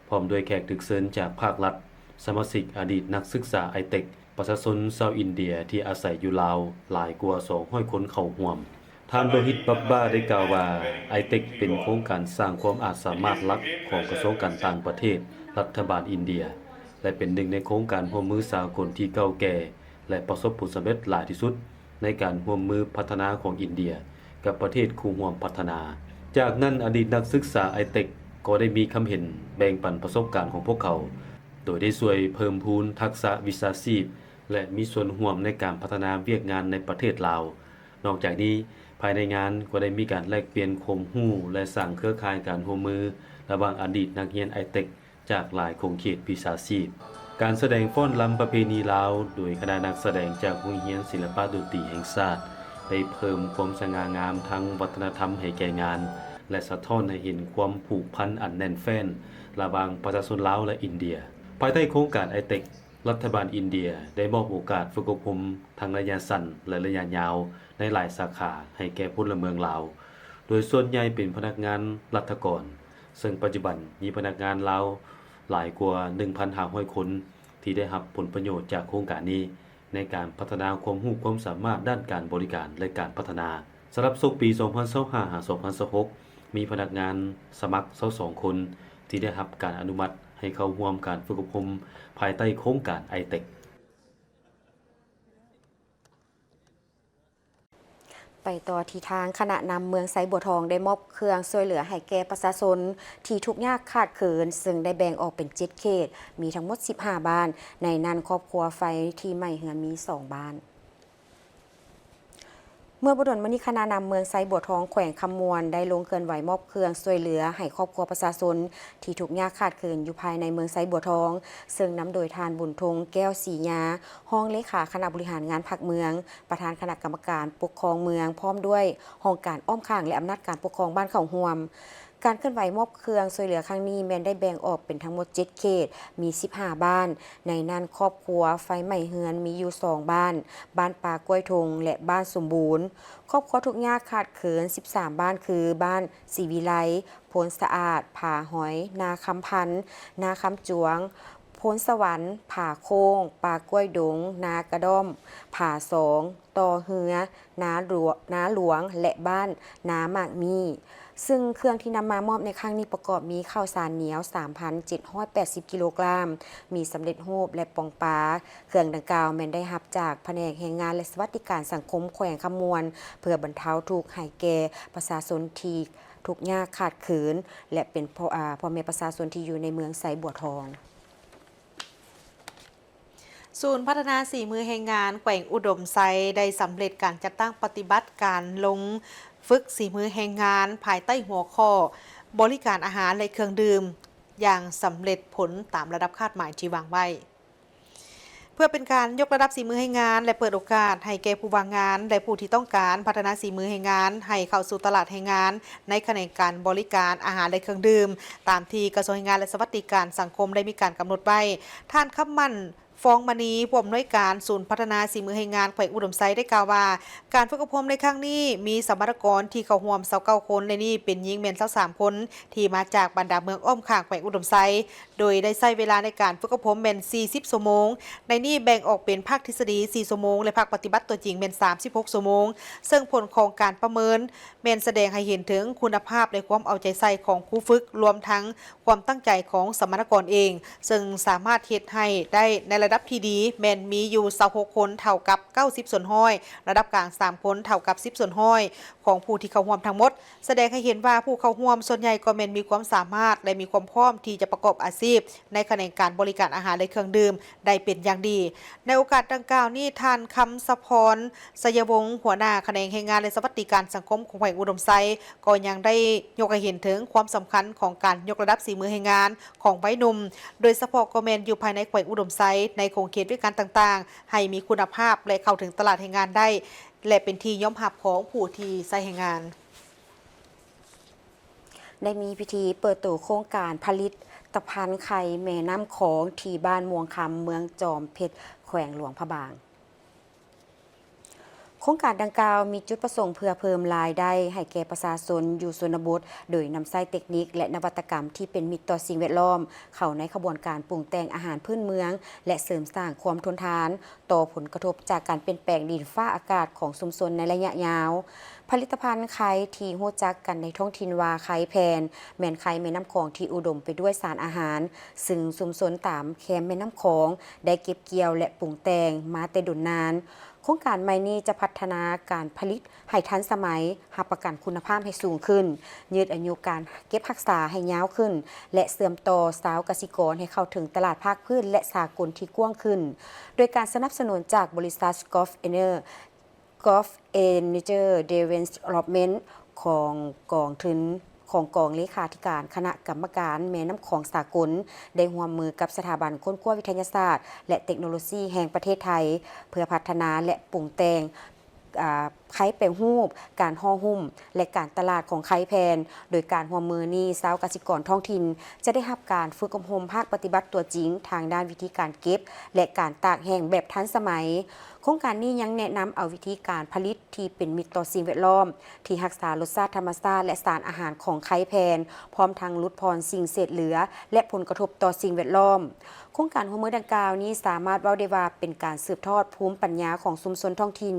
พร้อมด้วยแขกถึกเชิญจากภาครัฐสมาชิกอดีตนักศึกษาไอเต็กประชาชนชาวอินเดียที่อาศัยอยู่ลาวหลายกว่า200คนเข้าร่วมท่านโลหิตบับบ้าได้กล่าวว่าไอเต็กเป็นโครงการสร้างความอาจสามารถหลักของกระทรวงการต่างประเทศรัฐบาลอินเดียและเป็นหนึ่งในโครงการร่วมมือสากลที่เก่าแก่และประสบผลสำเร็จหลายที่สุดในการร่วมมือพัฒนาของอินเดียกับประเทศคู่ร่วมพัฒนาจากนั้นอดีตนักศึกษาไอเต็กก็ได้มีคำเห็นแบ่งปันประสบการณ์ของพวกเขาโดยได้ช่วยเพิ่มพูนทักษะวิชาชีพและมีส่วนร่วมในการพัฒนาเวียกงานในประเทศลาวนอกจากนี้ภายในงานก็ได้มีการแลกเปลี่ยนความรู้และสร้างเครือข่ายการร่วมมือระหว่างอดีตนักเรียนไอเต็กจากหลายโครงเขตวิชาชีพการแสดงฟ้อนรำประเพณีลาวโดยคณะนักแสดงจากโรงเรียนศิลปะดนตรีแห่งชาติได้เพิ่มความสง่างามทางวัฒนธรรมให้แก่งานและสะท้อนให้เห็นความผูกพันอันแน่นแฟ้นระหว่างประชาชนลาวและอินเดียภายใต้โครงการไอเต็กรัฐบาลอินเดียได้มอบโอกาสฝึกอบรมทั้งระยะสั้นและระยะยาวในหลายสาขาให้แก่พลเมืองลาวโดยส่วนใหญ่เป็นพนักงานรัฐกรซึ่งปัจจุบันมีพนักงานลาวหลายกว่า 1,500 คนที่ได้รับผลประโยชน์จากโครงการนี้ในการพัฒนาความรู้ความสามารถด้านการบริการและการพัฒนาสำหรับปี 2025-2026 มีพนักงานสมัคร22คนที่ได้รับการอนุมัติให้เข้าร่วมการฝึกอบรมภายใต้โครงการไอเต็กไปต่อที่ทางคณะนำเมืองไซบัวทองได้มอบเครื่องช่วยเหลือให้แก่ประชาชนที่ทุกข์ยากขาดเขินซึ่งได้แบ่งออกเป็น7เขตมีทั้งหมด15บ้านในนั้นครอบครัวไฟที่ไม่เหือนมี2บ้านเมื่อบุดลมณีคณะนำเมืองไซบัวทองแขวงคำมวลได้ลงเคลื่อนไหวมอบเครื่องช่วยเหลือให้ครอบครัวประชาชนที่ทุกข์ยากขาดเขินอยู่ภายในเมืองไซบัวทองซึ่งนำโดยทานบุญทงแก้วศรีญาห้องเลขาคณะบริหารงานพรรคเมืองประธานคณะกรรมการปกครองเมืองพร้อมด้วยห้องการอ้อมข้างและอำนาจการปกครองบ้านเขาห่วมการเคลื่อนไหวมอบเครื่องช่วยเหลือครั้งนี้แม้นได้แบ่งออกเป็นทั้งหมด7เขตมี15บ้านในนั้นครอบครัวไฟไหม้เฮือนมีอยู่2บ้านบ้านป่ากล้วยทงและบ้านสมบูรณ์ครอบครัวทุกข์ยากขาดเขิน13บ้านคือบ้านศรีวิไลโพนสะอาดผาหอยนาคำพันธ์นาคำจวงโพนสวรรค์ผาโค้งป่ากล้วยดงนากระด้อมผาสองต่อเหือนาหลวงและบ้านนาหมากมีซึ่งเครื่องที่นำมามอบในครั้งนี้ประกอบมีข้าวสารเหนียว 3,780 กิโลกรัมมีสำเร็จรูปและปองปลาเครื่องดังกล่าวแม้นได้รับจากแผนกแรงงานและสวัสดิการสังคมแขวงคำมวลเพื่อบรรเทาทุกข์ให้แก่ประชาชนที่ทุกข์ยากขาดเขินและเป็นพ่อแม่ประชาชนที่อยู่ในเมืองไซบัวทอง ศูนย์พัฒนาสีมือแห่งงานแขวงอุดมไซได้สำเร็จการจัดตั้งปฏิบัติการลงฝึกสีมือแห่งงานภายใต้หัวข้อบริการอาหารและเครื่องดื่มอย่างสำเร็จผลตามระดับคาดหมายที่วางไว้เพื่อเป็นการยกระดับสีมือให้งานและเปิดโอกาสให้แก่ผู้วางงานและผู้ที่ต้องการพัฒนาสีมือให้งานให้เข้าสู่ตลาดแรงงานในแขนงการบริการอาหารและเครื่องดื่มตามที่กระทรวงแรงงานและสวัสดิการสังคมได้มีการกำหนดไว้ท่านคำมั่นฟองมณีผู้อำนวยการศูนย์พัฒนาสีมือให้งานแขวงอุดมไซได้กล่าวว่าการฝึกอบรมในครั้งนี้มีสัมมนาการที่เข้าร่วม29คนและนี่เป็นหญิงแม่น23คนที่มาจากบรรดาเมืองอ้อมข้างแขวงอุดมไซโดยได้ใช้เวลาในการฝึกอบรมแม่น40ชั่วโมงในนี้แบ่งออกเป็นภาคทฤษฎี4ชั่วโมงและภาคปฏิบัติตัวจริงแม่น36ชั่วโมงซึ่งผลของการประเมินแม่นแสดงให้เห็นถึงคุณภาพและความเอาใจใส่ของครูฝึกรวมทั้งความตั้งใจของสัมมนาการเองซึ่งสามารถเฮ็ดให้ได้ในระดับที่ดีแม่นมีอยู่26คนเท่ากับ90ส่วนห้อยระดับกลาง3คนเท่ากับ10ส่วนห้อยของผู้ที่เข้าร่วมทั้งหมดแสดงให้เห็นว่าผู้เข้าร่วมส่วนใหญ่ก็แม่นมีความสามารถและมีความพร้อมที่จะประกอบอาชีพในแขนงการบริการอาหารและเครื่องดื่มได้เป็นอย่างดีในโอกาสดังกล่าวนี้ท่านคำสะพรสยวงศ์หัวหน้าแขนงแรงงานและสวัสดิการสังคมของแขวงอุดมไซก็ยังได้ยกให้เห็นถึงความสำคัญของการยกระดับสีมือแรงงานของวัยหนุ่มโดยเฉพาะก็แม่นอยู่ภายในแขวงอุดมไซในโครงเขตด้วยการต่างๆให้มีคุณภาพและเข้าถึงตลาดแรงงานได้และเป็นที่ยอมรับของผู้ที่ใช้แรงงานได้มีพิธีเปิดตัวโครงการผลิตภัณฑ์ไข่แม่น้ำของที่บ้านม่วงคำเมืองจอมเพชรแขวงหลวงพระบางโครงการดังกล่าวมีจุดประสงค์เพื่อเพิ่มรายได้ให้แก่ประชาชนอยู่ชนบทโดยนำไส้เทคนิคและนวัตกรรมที่เป็นมิตรต่อสิ่งแวดล้อมเข้าในขบวนการปรุงแต่งอาหารพื้นเมืองและเสริมสร้างความทนทานต่อผลกระทบจากการเปลี่ยนแปลงดินฟ้าอากาศของชุมชนในระยะยาวผลิตภัณฑ์ไข่ที่รู้จักกันในท้องถิ่นว่าไข่แพนแม่นไข่แม่น้ำคลองที่อุดมไปด้วยสารอาหารซึ่งชุมชนตามแคมแม่น้ำคลองได้เก็บเกี่ยวและปรุงแต่งมาแต่ดุนนานโครงการใหม่นี้จะพัฒนาการผลิตให้ทันสมัยรับประกันคุณภาพให้สูงขึ้นยืดอายุการเก็บรักษาให้ยาวขึ้นและเสื่อมต่อสาวเกษตรกรให้เข้าถึงตลาดภาคพื้นและสากลที่กว้างขึ้นโดยการสนับสนุนจากบริษัท Gulf Energy Development ของกองเลขาธิการคณะกรรมการแม่น้ำของสากลได้ร่วมมือกับสถาบันค้นคว้าวิทยาศาสตร์และเทคโนโลยีแห่งประเทศไทยเพื่อพัฒนาและปรุงแต่งไข่แปลงรูปการห่อหุ้มและการตลาดของไข่แพนโดยการร่วมมือนี้ชาวเกษตรกรท้องถิ่นจะได้รับการฝึกอบรมภาคปฏิบัติตัวจริงทางด้านวิธีการเก็บและการตากแห้งแบบทันสมัยโครงการนี้ยังแนะนำเอาวิธีการผลิตที่เป็นมิตรต่อสิ่งแวดล้อมที่รักษารสชาติธรรมชาติและสารอาหารของไข่แพนพร้อมทั้งลดพรสิ่งเศษเหลือและผลกระทบต่อสิ่งแวดล้อมโครงการหัวมือดังกล่าวนี้สามารถเว้าได้ว่าเป็นการสืบทอดภูมิปัญญาของชุมชนท้องถิ่น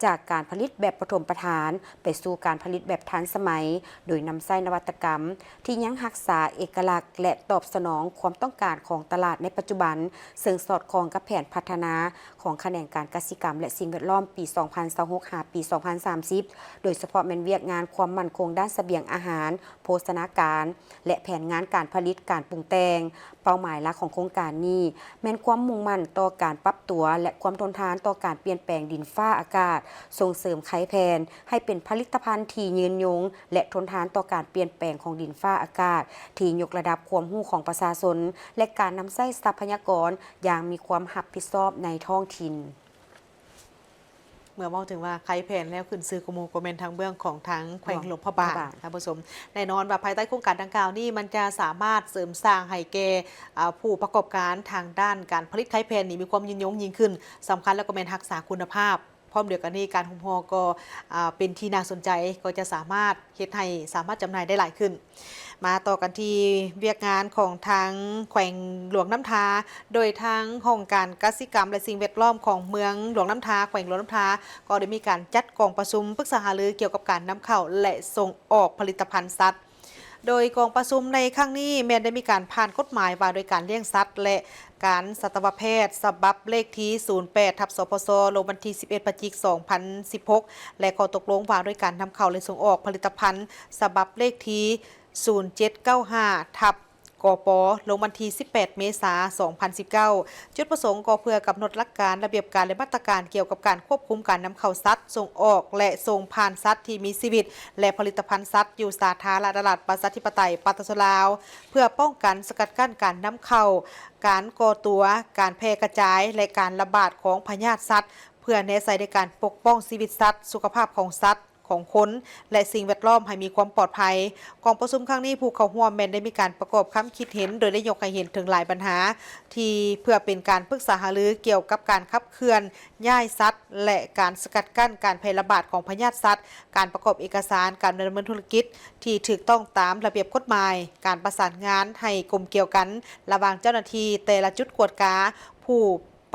จากการผลิตแบบปฐมประฐานไปสู่การผลิตแบบทันสมัยโดยนำไส้นวัตกรรมที่ยังรักษาเอกลักษณ์และตอบสนองความต้องการของตลาดในปัจจุบันซึ่งสอดคล้องกับแผนพัฒนาของแขนงการเกษตรกรรมและสิ่งแวดล้อมปี2026หาปี2030โดยเฉพาะแม่นเวียกงานความมั่นคงด้านเสบียงอาหารโภชนาการและแผนงานการผลิตการปรุงแต่งเป้าหมายหลักของโครงการนี้แม้นความมุ่งมั่นต่อการปรับตัวและความทนทานต่อการเปลี่ยนแปลงดินฟ้าอากาศส่งเสริมไข่แพนให้เป็นผลิตภัณฑ์ที่ยืนยงและทนทานต่อการเปลี่ยนแปลงของดินฟ้าอากาศที่ยกระดับความรู้ของประชาชนและการนำใช้ทรัพยากรอย่างมีความรับผิดชอบในท้องถิ่นเมื่อมองถึงว่าไข่แพนแล้วขึ้นซื้อกโมโกเมนทางเบื้องของทางแขวงหลวงพระบางท่านผู้ชมแน่นอนว่าภายใต้โครงการดังกล่าวนี้มันจะสามารถเสริมสร้างให้แก่ผู้ประกอบการทางด้านการผลิตไข่แพนนี้มีความยืนยงยิ่งขึ้นสำคัญแล้วก็เป็นรักษาคุณภาพพร้อมเดียวกันนี้การหุ้มห่อก็เป็นที่น่าสนใจก็จะสามารถเฮ็ดให้สามารถจำหน่ายได้หลายขึ้นมาต่อกันที่เวียกงานของทางแขวงหลวงน้ำทาโดยทางห้องการกสิกรรมและสิ่งแวดล้อมของเมืองหลวงน้ำทาแขวงหลวงน้ำทาก็ได้มีการจัดกองประชุมปรึกษาหารือเกี่ยวกับการนำเข้าและส่งออกผลิตภัณฑ์สัตว์โดยกองประชุมในครั้งนี้แม้ได้มีการผ่านกฎหมายว่าโดยการเลี้ยงสัตว์และการสัตวแพทย์ฉบับเลขที่ 08/สพสลงวันที่ 11 พฤศจิกายน 2016และข้อตกลงว่าโดยการนำเข้าและส่งออกผลิตภัณฑ์ฉบับเลขที่ 0795/ค กป.ลงวันที่ 18 เมษายน 2019 จุดประสงค์ก็เพื่อกำหนดหลักการระเบียบการและมาตรการเกี่ยวกับการควบคุมการนำเข้าสัตว์ส่งออกและส่งผ่านสัตว์ที่มีชีวิตและผลิตภัณฑ์สัตว์อยู่สาธารณรัฐประชาธิปไตยปาตสลาวเพื่อป้องกันสกัดกั้นการนำเข้าการก่อตัวการแพร่กระจายและการระบาดของพยาธิสัตว์เพื่อแนใส่ในการปกป้องชีวิตสัตว์สุขภาพของสัตว์ของคนและสิ่งแวดล้อมให้มีความปลอดภัยกองประชุมครั้งนี้ผู้เข้าร่วมแม้นได้มีการประกอบคำคิดเห็นโดยได้ยกให้เห็นถึงหลายปัญหาที่เพื่อเป็นการปรึกษาหารือเกี่ยวกับการขับเคลื่อนย้ายสัตว์และการสกัดกั้นการแพร่ระบาดของพยาธิสัตว์การประกอบเอกสารการดำเนินธุรกิจที่ถูกต้องตามระเบียบกฎหมายการประสานงานให้กลมเกี่ยวกันระหว่างเจ้าหน้าที่แต่ละจุดกวดกาผู้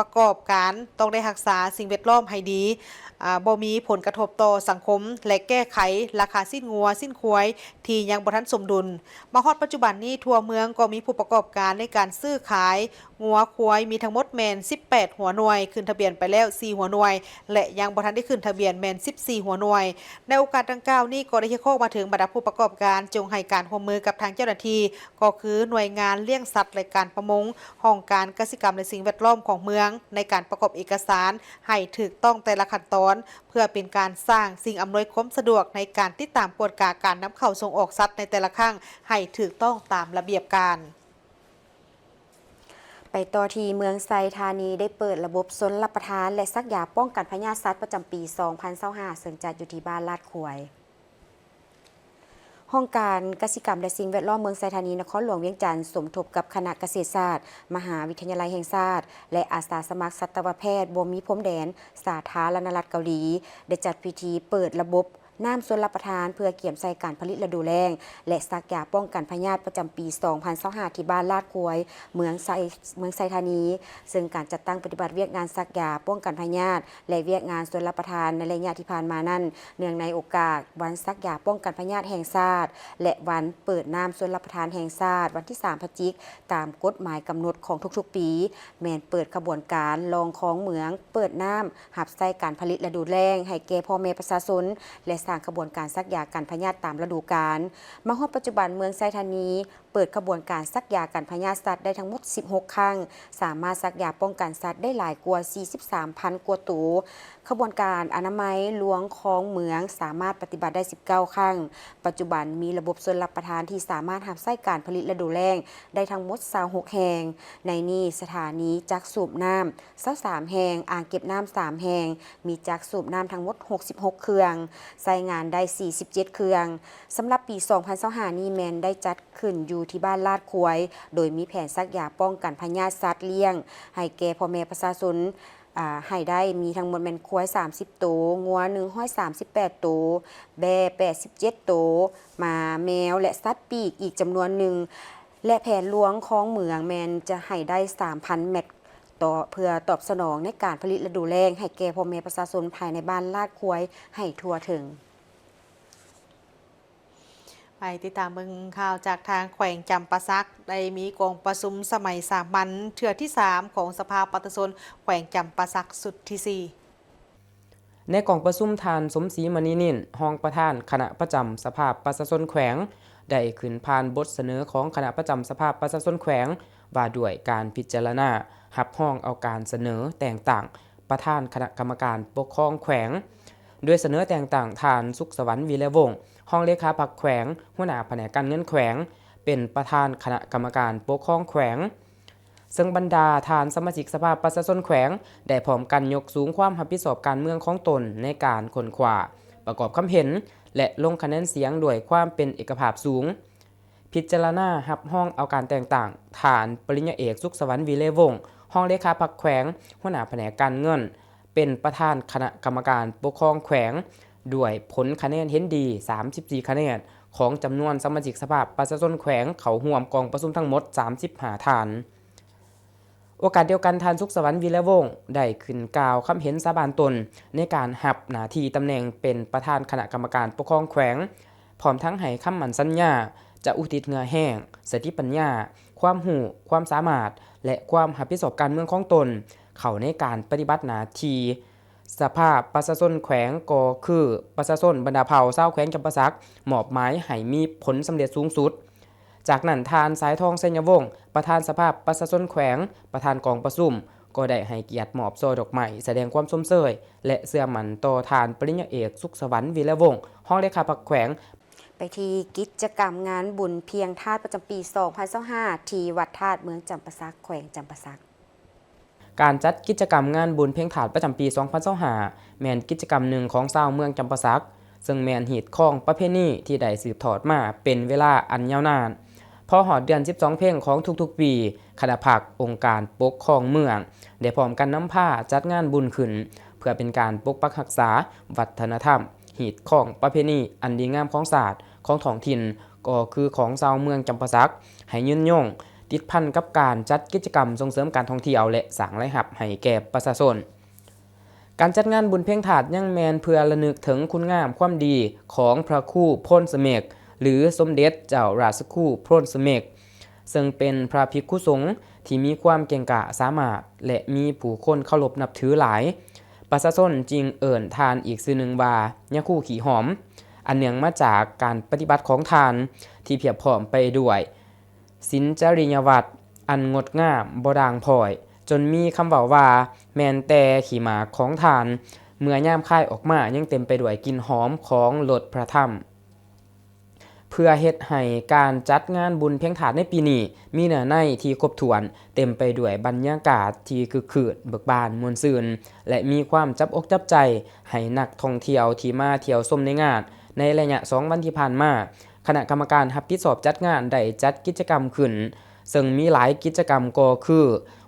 ประกอบการต้องได้รักษาสิ่งแวดล้อมให้ดีบ่มีผลกระทบต่อสังคมและแก้ไขราคาสิ้นงัวสิ้นควายที่ยังบ่ทันสมดุลมาฮอดปัจจุบันนี้ทั่วเมืองก็มีผู้ประกอบการในการซื้อขายงัวควายมีทั้งหมดแม่น18หัวหน่วยขึ้นทะเบียนไปแล้ว4หัวหน่วยและยังบ่ทันได้ขึ้นทะเบียนแม่น14หัวหน่วยในโอกาสดังกล่าวนี้ก็ได้เรียกร้องมาถึงบรรดาผู้ประกอบการจงให้การร่วมมือกับทางเจ้าหน้าที่ก็คือหน่วยงานเลี้ยงสัตว์และการประมงห้องการเกษตรกรรมและสิ่งแวดล้อมของเมืองในการประกอบเอกสารให้ถูกต้องแต่ละขั้นตอนเพื่อเป็นการสร้างสิ่งอำนวยความสะดวกในการติดตามกวดกาการนำเข้าส่งออกสัตว์ในแต่ละครั้งให้ถูกต้องตามระเบียบการไปต่อที่เมืองไซธานีได้เปิดระบบซนรับประทานและซักยาป้องกันพยาธิสัตว์ประจำปี 2025ซึ่งจัดอยู่ที่บ้านลาดขวยห้องการกสิกรรมและสิ่งแวดล้อมเมืองไซธานีนครหลวงเวียงจันทร์สมทบกับคณะเกษตรศาสตร์มหาวิทยาลัยแห่งชาติและอาสาสมัครสัตวแพทย์บ่มีพรมแดนสาธารณรัฐเกาหลีได้จัดพิธีเปิดระบบน้ำส่วนรับประทานเพื่อเกี่ยมใส่การผลิตฤดูแล้งและซักยาป้องกันพยาธิประจำปี 2025ที่บ้านลาดกวยเมืองไซธานีซึ่งการจัดตั้งปฏิบัติเวียกงานซักยาป้องกันพยาธิและเวียกงานส่วนรับประทานในระยะที่ผ่านมานั้นเนื่องในโอกาสวันซักยาป้องกันพยาธิแห่งชาติและวันเปิดน้ำส่วนรับประทานแห่งชาติวันที่3พฤศจิกายนตามกฎหมายกำหนดของทุกๆปีแม้นเปิดขบวนการลองของเหมืองเปิดน้ำหับใส่การผลิตฤดูแล้งให้แก่พ่อแม่ประชาชนและสร้างขบวนการซักยากันพยาธิตามฤดูกาลมาฮอดปัจจุบันเมืองไซธานีเปิดขบวนการซักยากันพยาธิสัตว์ได้ทั้งหมด16ครั้งสามารถซักยาป้องกันสัตว์ได้หลายกว่า 43,000 กว่าตัวขบวนการอนามัยหลวงของเมืองสามารถปฏิบัติได้19ครั้งปัจจุบันมีระบบส่วนรับประทานที่สามารถรับใช้การผลิตฤดูแล้งได้ทั้งหมด26แห่งในนี้สถานีจักสูบน้ำ23แห่งอ่างเก็บน้ำ3แห่งมีจักสูบน้ำทั้งหมด66เครื่องใช้งานได้47เครื่องสำหรับปี 2025นี้แมนได้จัดขึ้นอยู่ที่บ้านลาดขวยโดยมีแผนซักยาป้องกันพยาธิสัตว์เลี้ยงให้แก่พ่อแม่ประชาชนให้ได้มีทั้งหมดแม่นควาย30ตัวงัว138ตัวแบะ87ตัวหมาแมวและสัตว์ปีกอีกจำนวนหนึ่งและแผนหลวงของเมืองแมนจะให้ได้ 3,000 เม็ดต่อเพื่อตอบสนองในการผลิตฤดูแล้งให้แก่พ่อแม่ประชาชนภายในบ้านลาดขวยให้ทั่วถึงไปติดตามเมืองข่าวจากทางแขวงจำปาสักได้มีกองประชุมสมัยสามัญเทื่อที่3ของสภาปฏิชนแขวงจำปาสักสุดที่4ในกองประชุมทานสมศรีมณีนินรองประธานคณะประจำสภาประชาชนแขวงได้ขึ้นผ่านบทเสนอของคณะประจำสภาประชาชนแขวงว่าด้วยการพิจารณารับห้องเอาการเสนอแต่งตั้งประธานคณะกรรมการปกครองแขวงโดยเสนอแต่งตั้งทานสุขสวรรค์วีระวงศ์ห้องเลขาปลักแขวงหัวหน้าแผนกการเงินแขวงเป็นประธานคณะกรรมการปกครองแขวงซึ่งบรรดาทานสมาชิกสภาประชาชนแขวงได้พร้อมกันยกสูงความรับผิดชอบการเมืองของตนในการค้นคว้าประกอบความเห็นและลงคะแนนเสียงด้วยความเป็นเอกภาพสูงพิจารณารับห้องเอาการแต่งตั้งฐานปริญญาเอกสุขสวรรค์วีระวงศ์ห้องเลขาปลักแขวงหัวหน้าแผนกการเงินเป็นประธานคณะกรรมการปกครองแขวงด้วยผลคะแนนเห็นดี34คะแนนของจำนวนสมาชิกสภาประชาชนแขวงเข้าร่วมกองประชุมทั้งหมด35ฐานโอกาสเดียวกันทานสุขสวรรค์วีระวงศ์ได้ขึ้นกล่าวคำเห็นสาบานตนในการรับหน้าที่ตำแหน่งเป็นประธานคณะกรรมการปกครองแขวงพร้อมทั้งให้คำมั่นสัญญาจะอุทิศเหงื่อแห้งสติปัญญาความรู้ความสามารถและความรับผิดชอบการเมืองของตนเข้าในการปฏิบัติหน้าที่สภาประชาชนแขวงก็คือประชาชนบรรดาเผ่าชาวแขวงจำปาสักมอบหมายให้มีผลสำเร็จสูงสุด จากนั้นทานสายทองเสญวงศ์ประธานสภาประชาชนแขวงประธานกองประชุมก็ได้ให้เกียรติมอบช่อดอกไม้แสดงความสมเสยและเสื่อมั่นต่อทานปริญญาเอกสุขสวรรค์วีระวงศ์ห้องเลขาพักแขวงไปที่กิจกรรมงานบุญเพียงธาตุประจำปี 2025 ที่วัดธาตุเมืองจำปาสักแขวงจำปาสักการจัดกิจกรรมงานบุญเพ่งถาดประจำปี 2025 แม่นกิจกรรมหนึ่งของชาวเมืองจำปาสักซึ่งแม่นหีดของประเพณีที่ได้สืบทอดมาเป็นเวลาอันยาวนานพอหอดเดือน 12 เพ่งของทุกๆปีคณะภาคองค์การปกครองเมืองได้พร้อมกันนำผ้าจัดงานบุญขึ้นเพื่อเป็นการปกปักรักษาวัฒนธรรมหีดของประเพณีอันดีงามของศาสตร์ของท้องถิ่นก็คือของชาวเมืองจำปาสักให้ยืนยงติดพันกับการจัดกิจกรรมส่งเสริมการท่องเที่ยวและสร้างรายรับให้แก่ประชาชนการจัดงานบุญเพ่งถาดยังแมนเพื่อระลึกถึงคุณงามความดีของพระครูพ้นเสมกหรือสมเด็จเจ้าราชครูพ้นเสมกซึ่งเป็นพระภิกขุสงฆ์ที่มีความเก่งกาจสามารถและมีผู้คนเคารพนับถือหลายประชาชนจึงเอิ่นทานอีกชื่อหนึ่งว่ายาคู่ขี่หอมอันเนื่องมาจากการปฏิบัติของทานที่เพียบพร้อมไปด้วยศีลจริยวัตรอันงดงามบ่ด่างพร้อยจนมีคำเว้าว่าแม่นแต่ขี่หมากของทานเมื่อย่ามคายออกมายังเต็มไปด้วยกลิ่นหอมของรสพระธรรมเพื่อเฮ็ดให้การจัดงานบุญเพียงถาดในปีนี้มีเนื้อในที่ครบถ้วนเต็มไปด้วยบรรยากาศที่คึกคืนเบิกบานม่วนซื่นและมีความจับอกจับใจให้นักท่องเที่ยวที่มาเที่ยวชมในงานในระยะ2 วันที่ผ่านมาคณะกรรมการรับผิดชอบจัดงานได้จัดกิจกรรมขึ้นซึ่งมีหลายกิจกรรมก็คือ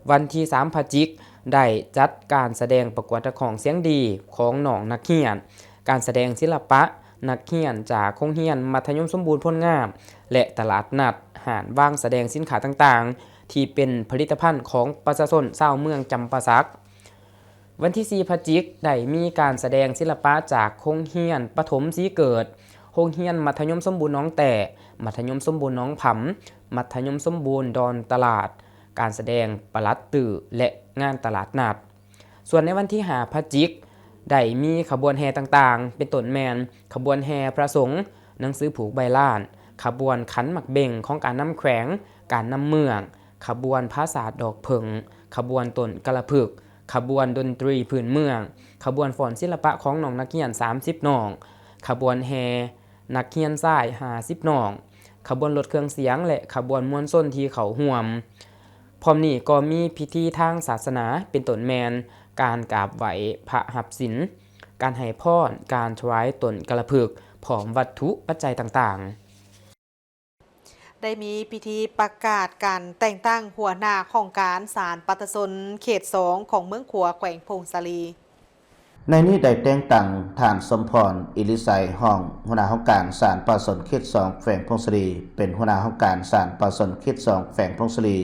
วันที่3 พฤศจิกายนได้จัดการแสดงประกวดของเสียงดีของน้องนักเรียนการแสดงศิลปะนักเรียนจากโรงเรียนมัธยมสมบูรณ์พลงามและตลาดนัดหานว่างแสดงสินค้าต่างๆที่เป็นผลิตภัณฑ์ของประชาชนชาวเมืองจำปาสักวันที่4 พฤศจิกายนได้มีการแสดงศิลปะจากโรงเรียนประถมศรีเกิดโรงเรียนมัธยมสมบูรณ์น้องแต่มัธยมสมบูรณ์น้องผำมัธยมสมบูรณ์ดอนตลาดการแสดงประลัดตื่อและงานตลาดนัดส่วนในวันที่5 พฤศจิกายนได้มีขบวนแห่ต่างๆเป็นต้นแมนขบวนแห่พระสงฆ์หนังสือผูกใบลานขบวนขันหมักเบ่งของการนำแขวงการนำเมืองขบวนภาษาดอกเพิงขบวนต้นกระพึกขบวนดนตรีพื้นเมืองขบวนฟ้อนศิลปะของน้องนักเรียน30 น้องขบวนแห่นักเรียนชาย50 น้องขบวนรถเครื่องเสียงและขบวนมวลชนที่เขาห่วมพร้อมนี้ก็มีพิธีทางศาสนาเป็นต้นแมนการกราบไหว้พระหับศีลการให้พรการถวายต้นกระพึกพร้อมวัตถุปัจจัยต่างๆได้มีพิธีประกาศการแต่งตั้งหัวหน้าของการศาลปัตตชนเขต 2ของเมืองขัวแขวงพงศาลีในนี้ได้แต่งตั้งท่านสมพรอิริไซห้องหัวหน้าของการศาลปัตตชนเขต 2แขวงพงศาลีเป็นหัวหน้าของการศาลปัตตชนเขต 2แขวงพงศาลี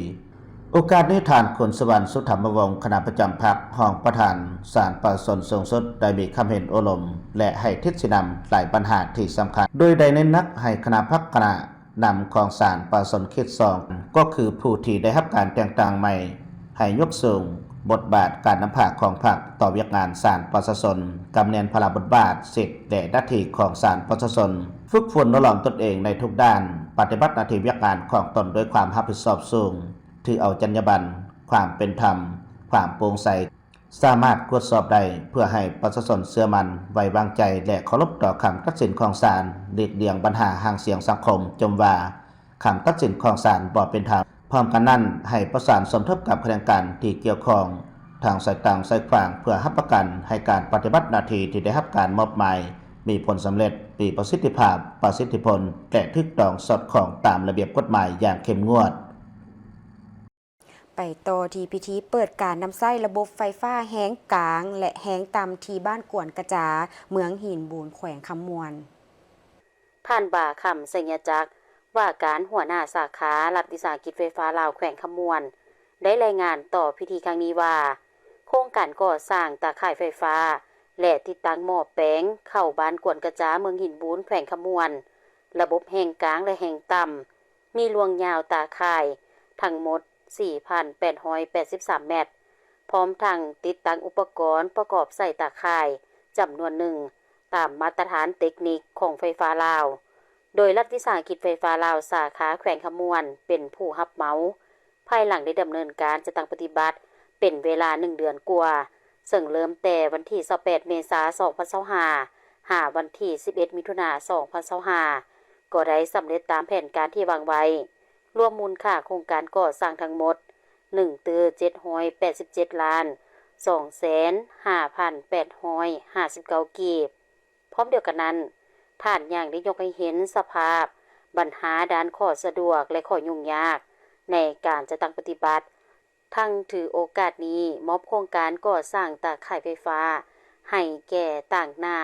โอกาสนี้ท่านขุนสวรรค์สุธรรมวงศ์คณะประจำพรรคห้องประธานศาลปัตตชนสูงสุดได้มีคำเห็นโอลมและให้ทิศนำหลายปัญหาที่สำคัญโดยได้เน้นนักให้คณะพรรคคณะนำของศาลปัตตชนเขต 2ก็คือผู้ที่ได้รับการแต่งตั้งใหม่ให้ยกสูงบทบาทการนำพาของพรรคต่อเวียกงานศาลปัตตชนกำเนิดพลาบทบาทสิทธิและหน้าที่ของศาลปัตตชนฝึกฝนทดลองตนเองในทุกด้านปฏิบัติหน้าที่เวียกงานของตนด้วยความรับผิดชอบสูงถือเอาจรรยาบรรณความเป็นธรรมความโปร่งใสสามารถตรวจสอบได้เพื่อให้ประชาชนเชื่อมั่นไว้วางใจและเคารพต่อคำตัดสินของศาลหลีกเลี่ยงปัญหาห่างเสียงสังคมจมว่าคำตัดสินของศาลบ่เป็นธรรมพร้อมกันนั้นให้ประสานสมทบกับคณะกรรมการที่เกี่ยวข้องทางสายต่างสายขวางเพื่อรับประกันให้การปฏิบัติหน้าที่ที่ได้รับการมอบหมายมีผลสำเร็จมีประสิทธิภาพประสิทธิผลและถูกต้องสอดคล้องตามระเบียบกฎหมายอย่างเข้มงวดไปต่อที่พิธีเปิดการนำไส้ระบบไฟฟ้าแห้งกลางและแห้งต่ำที่บ้านกวนกระจาเมืองหินบูนแขวงคำมวนผ่านบ่าคำสัญญจักรว่าการหัวหน้าสาขารัฐวิสาหกิจไฟฟ้าลาวแขวงคำมวนได้รายงานต่อพิธีครั้งนี้ว่าโครงการก่อสร้างตาข่ายไฟฟ้าและติดตั้งหม้อแปลงเข้าบ้านกวนกระจาเมืองหินบูนแขวงคำมวนระบบแห้งกลางและแห้งต่ำมีลวงยาวตาข่ายทั้งหมด4,883 เมตรพร้อมทั้งติดตั้งอุปกรณ์ประกอบใส่ตาข่ายจำนวนหนึ่งตามมาตรฐานเทคนิคของไฟฟ้าลาว โดยรัฐวิสาหกิจไฟฟ้าลาวสาขาแขวงขมวนเป็นผู้รับเหมาภายหลังได้ดำเนินการจะตั้งปฏิบัติเป็นเวลา1เดือนกว่าซึ่งเริ่มแต่วันที่28เมษายน2025หาวันที่11มิถุนายน2025ก็ได้สำเร็จตามแผนการที่วางไว้รวมมูลค่าโครงการก่อสร้างทั้งหมด1,787 ล้าน 2,5,859 กีบพร้อมเดียวกันนั้นท่านยังได้ยกให้เห็นสภาพปัญหาด้านข้อสะดวกและข้อยุ่งยากในการจะตั้งปฏิบัติทั้งถือโอกาสนี้มอบโครงการก่อสร้างตาข่ายไฟฟ้าให้แก่ต่างหน้า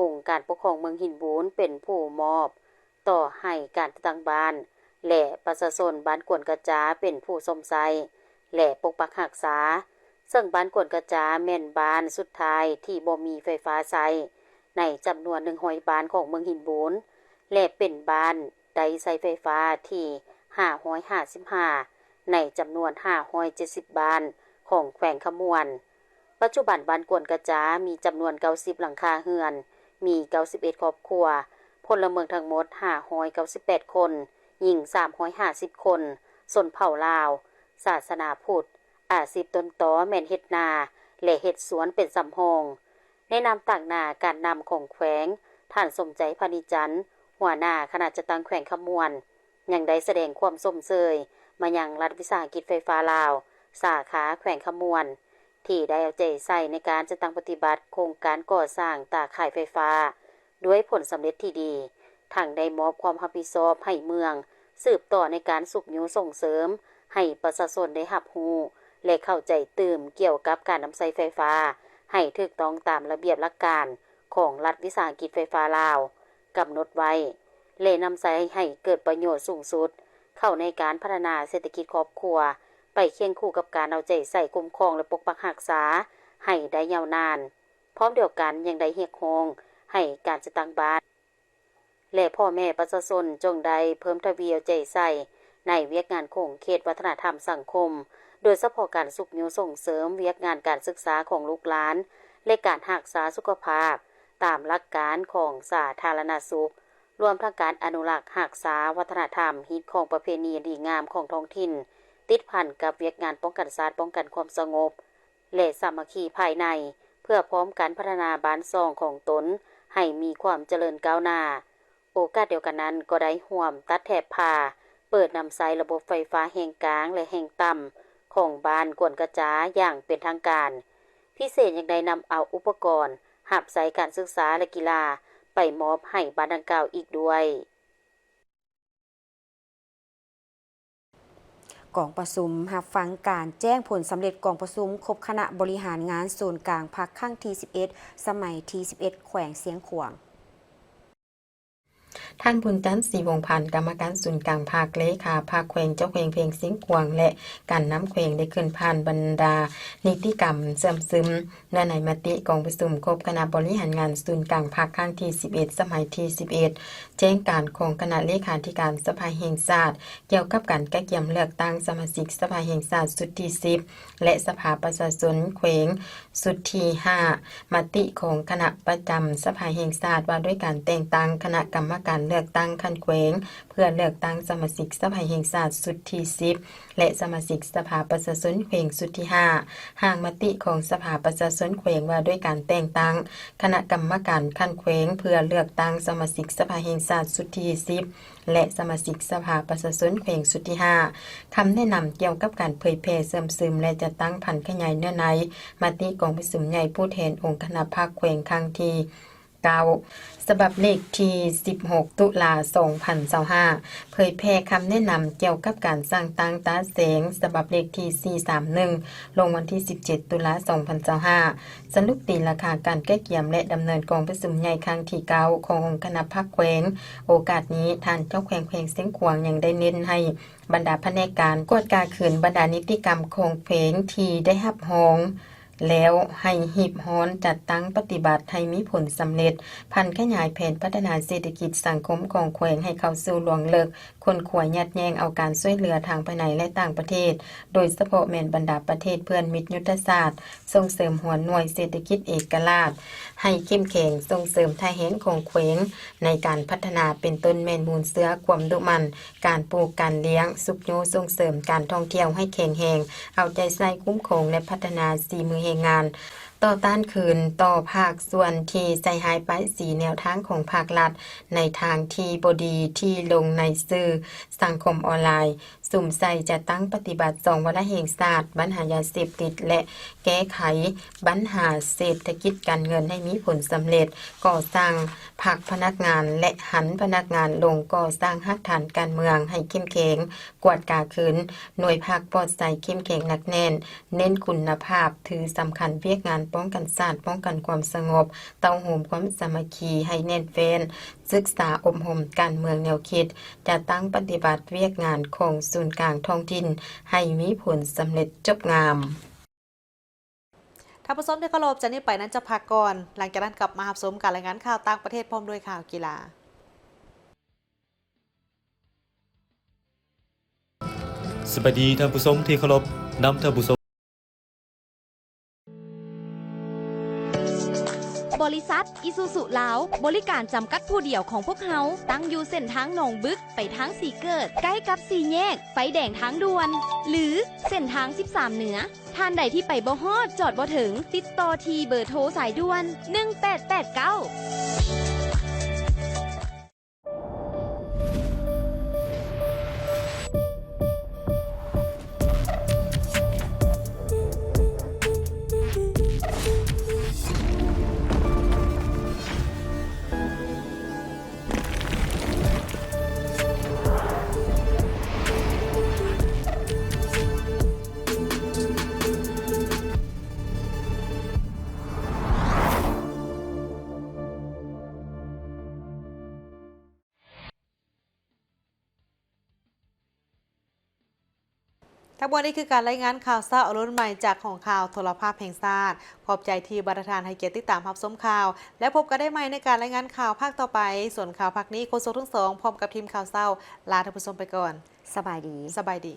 องค์การปกครองเมืองหินบูนเป็นผู้มอบต่อให้การตั้งบ้านและประชาชนบ้านกวนกระจาเป็นผู้สมไซและปกปักรักษาซึ่งบ้านกวนกระจาแม่นบ้านสุดท้ายที่บ่มีไฟฟ้าใช้ในจำนวน100บ้านของเมืองหินบูนและเป็นบ้านใดใช้ไฟฟ้าที่555ในจำนวน570บ้านของแขวงขมวนปัจจุบันบ้านกวนกระจามีจำนวน90หลังคาเรือนมี91ครอบครัวพลเมืองทั้งหมด598คนหญิง350คนชนเผ่าลาวศาสนาพุทธอาชีพต้นตอแม่นเฮ็ดนาและเฮ็ดสวนเป็นสำรองในนามต่างหน้าการนำของแขวงท่านสมใจพานิจันทร์หัวหน้าคณะจัดตั้งแขวงขมวนยังได้แสดงความสมเชยมายังรัฐวิสาหกิจไฟฟ้าลาวสาขาแขวงขมวนที่ได้เอาใจใส่ในการจัดตั้งปฏิบัติโครงการก่อสร้างตาข่ายไฟฟ้าด้วยผลสำเร็จที่ดีทั้งได้มอบความรับผิดชอบให้เมืองสืบต่อในการสุขยุส่งเสริมให้ประชาชนได้รับรู้และเข้าใจตื่มเกี่ยวกับการนำใช้ไฟฟ้าให้ถูกต้องตามระเบียบหลักการของรัฐวิสาหกิจไฟฟ้าลาวกำหนดไว้และนำใช้ให้เกิดประโยชน์สูงสุดเข้าในการพัฒนาเศรษฐกิจครอบครัวไปเคียงคู่กับการเอาใจใส่คุ้มครองและปกปักรักษาให้ได้ยาวนานพร้อมเดียวกันยังได้เรียกร้องให้การจัดตั้งบ้านและพ่อแม่ประชาชนจงได้เพิ่มทวีเอาใจใส่ในเวียกงานของเขตวัฒนธรรมสังคมโดยเฉพาะการสุขยุส่งเสริมเวียกงานการศึกษาของลูกหลานและการรักษาสุขภาพตามหลักการของสาธารณสุขรวมทั้งการอนุรักษ์รักษาวัฒนธรรมฮิตของประเพณีดีงามของท้องถิ่นติดพันกับเวียกงานป้องกันศาสตร์ป้องกันความสงบและสามัคคีภายในเพื่อพร้อมการพัฒนาบ้านซ่องของตนให้มีความเจริญก้าวหน้าโอกาสเดียวกันนั้นก็ได้ร่วมตัดแถบผ้าเปิดนำใช้ระบบไฟฟ้าแห่งกลางและแห่งต่ำของบ้านกวนกระจาอย่างเป็นทางการพิเศษยังได้นำเอาอุปกรณ์หับใช้การศึกษาและกีฬาไปมอบให้บ้านดังกล่าวอีกด้วยกองประชุมรับฟังการแจ้งผลสำเร็จกองประชุมครบคณะบริหารงานศูนย์กลางภาคครั้งที่11สมัยที่11แขวงเสียงขวางท่านบุญจันทร์ศรีวงศ์พันธ์กรรมการศูนย์กลางภาคเลขาภาคแขวงเจ้าแขวงเพลงเสียงขวางและการน้ำแขวงได้ขึ้นผ่านบรรดานิติกรรมเสื่อมซึมในมติกองประชุมครบคณะบริหารงานศูนย์กลางภาคครั้งที่11สมัยที่11แจ้งการของคณะเลขาธิการสภาแห่งชาติเกี่ยวกับการกักเกี่ยมเลือกตั้งสมาชิกสภาแห่งชาติสุดที่10และสภาประชาชนแขวงสุดที่5มติของคณะประจำสภาแห่งชาติว่าด้วยการแต่งตั้งคณะกรรมการเลือกตั้งขั้นแขวงเพื่อเลือกตั้งสมาชิกสภาแห่งชาติสุดที่10และสมาชิกสภาประชาชนแขวงสุดที่5ห่างมติของสภาประชาชนแขวงว่าด้วยการแต่งตั้งคณะกรรมการขั้นแขวงเพื่อเลือกตั้งสมาชิกสภาแห่งชาติสุดที่10และสมาชิกสภาประชาชนแขวงสุดที่5คำแนะนำเกี่ยวกับการเผยแพร่เสื่อมซึมและจะตั้งผันขยายเนื้อในมติกองประชุมใหญ่ผู้แทนองค์คณะภาคแขวงครั้งที่9ฉบับเลขที่16ตุลา2025เผยแพร่คำแนะนำเกี่ยวกับการสร้างตั้งตาแสงฉบับเลขที่431ลงวันที่17ตุลา2025สรุปตีราคาการแก้เกี่ยมและดำเนินกองประชุมใหญ่ครั้งที่9ขององค์คณะภาคแขวงโอกาสนี้ท่านเจ้าแขวงเสียงขวางยังได้เน้นให้บรรดาแผนกการกวดกาคืนบรรดานิติกรรมของแขวงที่ได้รับรอง แล้วให้หีบฮ้อนจัดตั้งปฏิบัติให้มีผลสำเร็จพันขยายแผนพัฒนาเศรษฐกิจสังคมของแขวงให้เข้าสู่หลวงเลิกคนขวยัดแยงเอาการช่วยเหลือทางภายในและต่างประเทศโดยเฉพาะแม่นบรรดาประเทศเพื่อนมิตรยุทธศาสตร์ส่งเสริมหัวหน่วยเศรษฐกิจเอกราชให้เข้มแข็งส่งเสริมท่าเห็นของแขวงในการพัฒนาเป็นต้นแม่นมูลเสือความดุมันการปลูกการเลี้ยงสุขโยส่งเสริมการท่องเที่ยวให้แข็งแรงเอาใจใส่คุ้มครองและพัฒนาสีมือแรงงานต่อต้านคืนต่อภาคส่วนที่ใส่หายไปสีแนวทางของภาครัฐในทางที่บดีที่ลงในสื่อสังคมออนไลน์สุ่มใส่จะตั้งปฏิบัติ2วาระแห่งชาติปัญหายาเสพติดและแก้ไขปัญหาเศรษฐกิจการเงินให้มีผลสำเร็จก่อสร้างภาคพนักงานและหันพนักงานลงก่อสร้างรากฐานการเมืองให้เข้มแข็งกวาดกาคืนหน่วยภาคปลอดภัยเข้มแข็งหนักแน่นเน้นคุณภาพถือสำคัญเวียกงานป้องกันชาติป้องกันความสงบเต้าโหมความสามัคคีให้แน่นแฟ้นศึกษาอบรมการเมืองแนวคิดจะตั้งปฏิบัติเวียกงานของศูนย์กลางท้องถิ่นให้มีผลสำเร็จจบงาม ท่านผู้ชมที่เคารพจากนี้ไปนั้นจะพักก่อนหลังจากนั้นกลับมารับชมการรายงานข่าวต่างประเทศพร้อมด้วยข่าวกีฬา สวัสดีท่านผู้ชมที่เคารพนำท่านผู้ชม บริษัทอิซูซุลาวบริการจำกัดผู้เดียวของพวกเขาตั้งอยู่เส้นทางหนองบึกไปทางสีเกิดใกล้กับสีแยกไฟแดงทางด่วน หรือเส้นทาง13เหนือท่านใดที่ไปบ่ฮอดจอดบ่ถึงติดต่อที่เบอร์โทรสายด่วน1889ทั้งหมดนี้คือการรายงานข่าวเศร้าอรุณใหม่จากของข่าวโทรภาพแห่งชาติขอบใจที่บรรทานให้เกียรติติดตามรับชมข่าว และพบกันได้ใหม่ในการรายงานข่าวภาคต่อไปส่วนข่าวภาคนี้โฆษกทั้งสองพร้อมกับทีมข่าวเศร้าลาท่านผู้ชมไปก่อน สบายดี สบายดี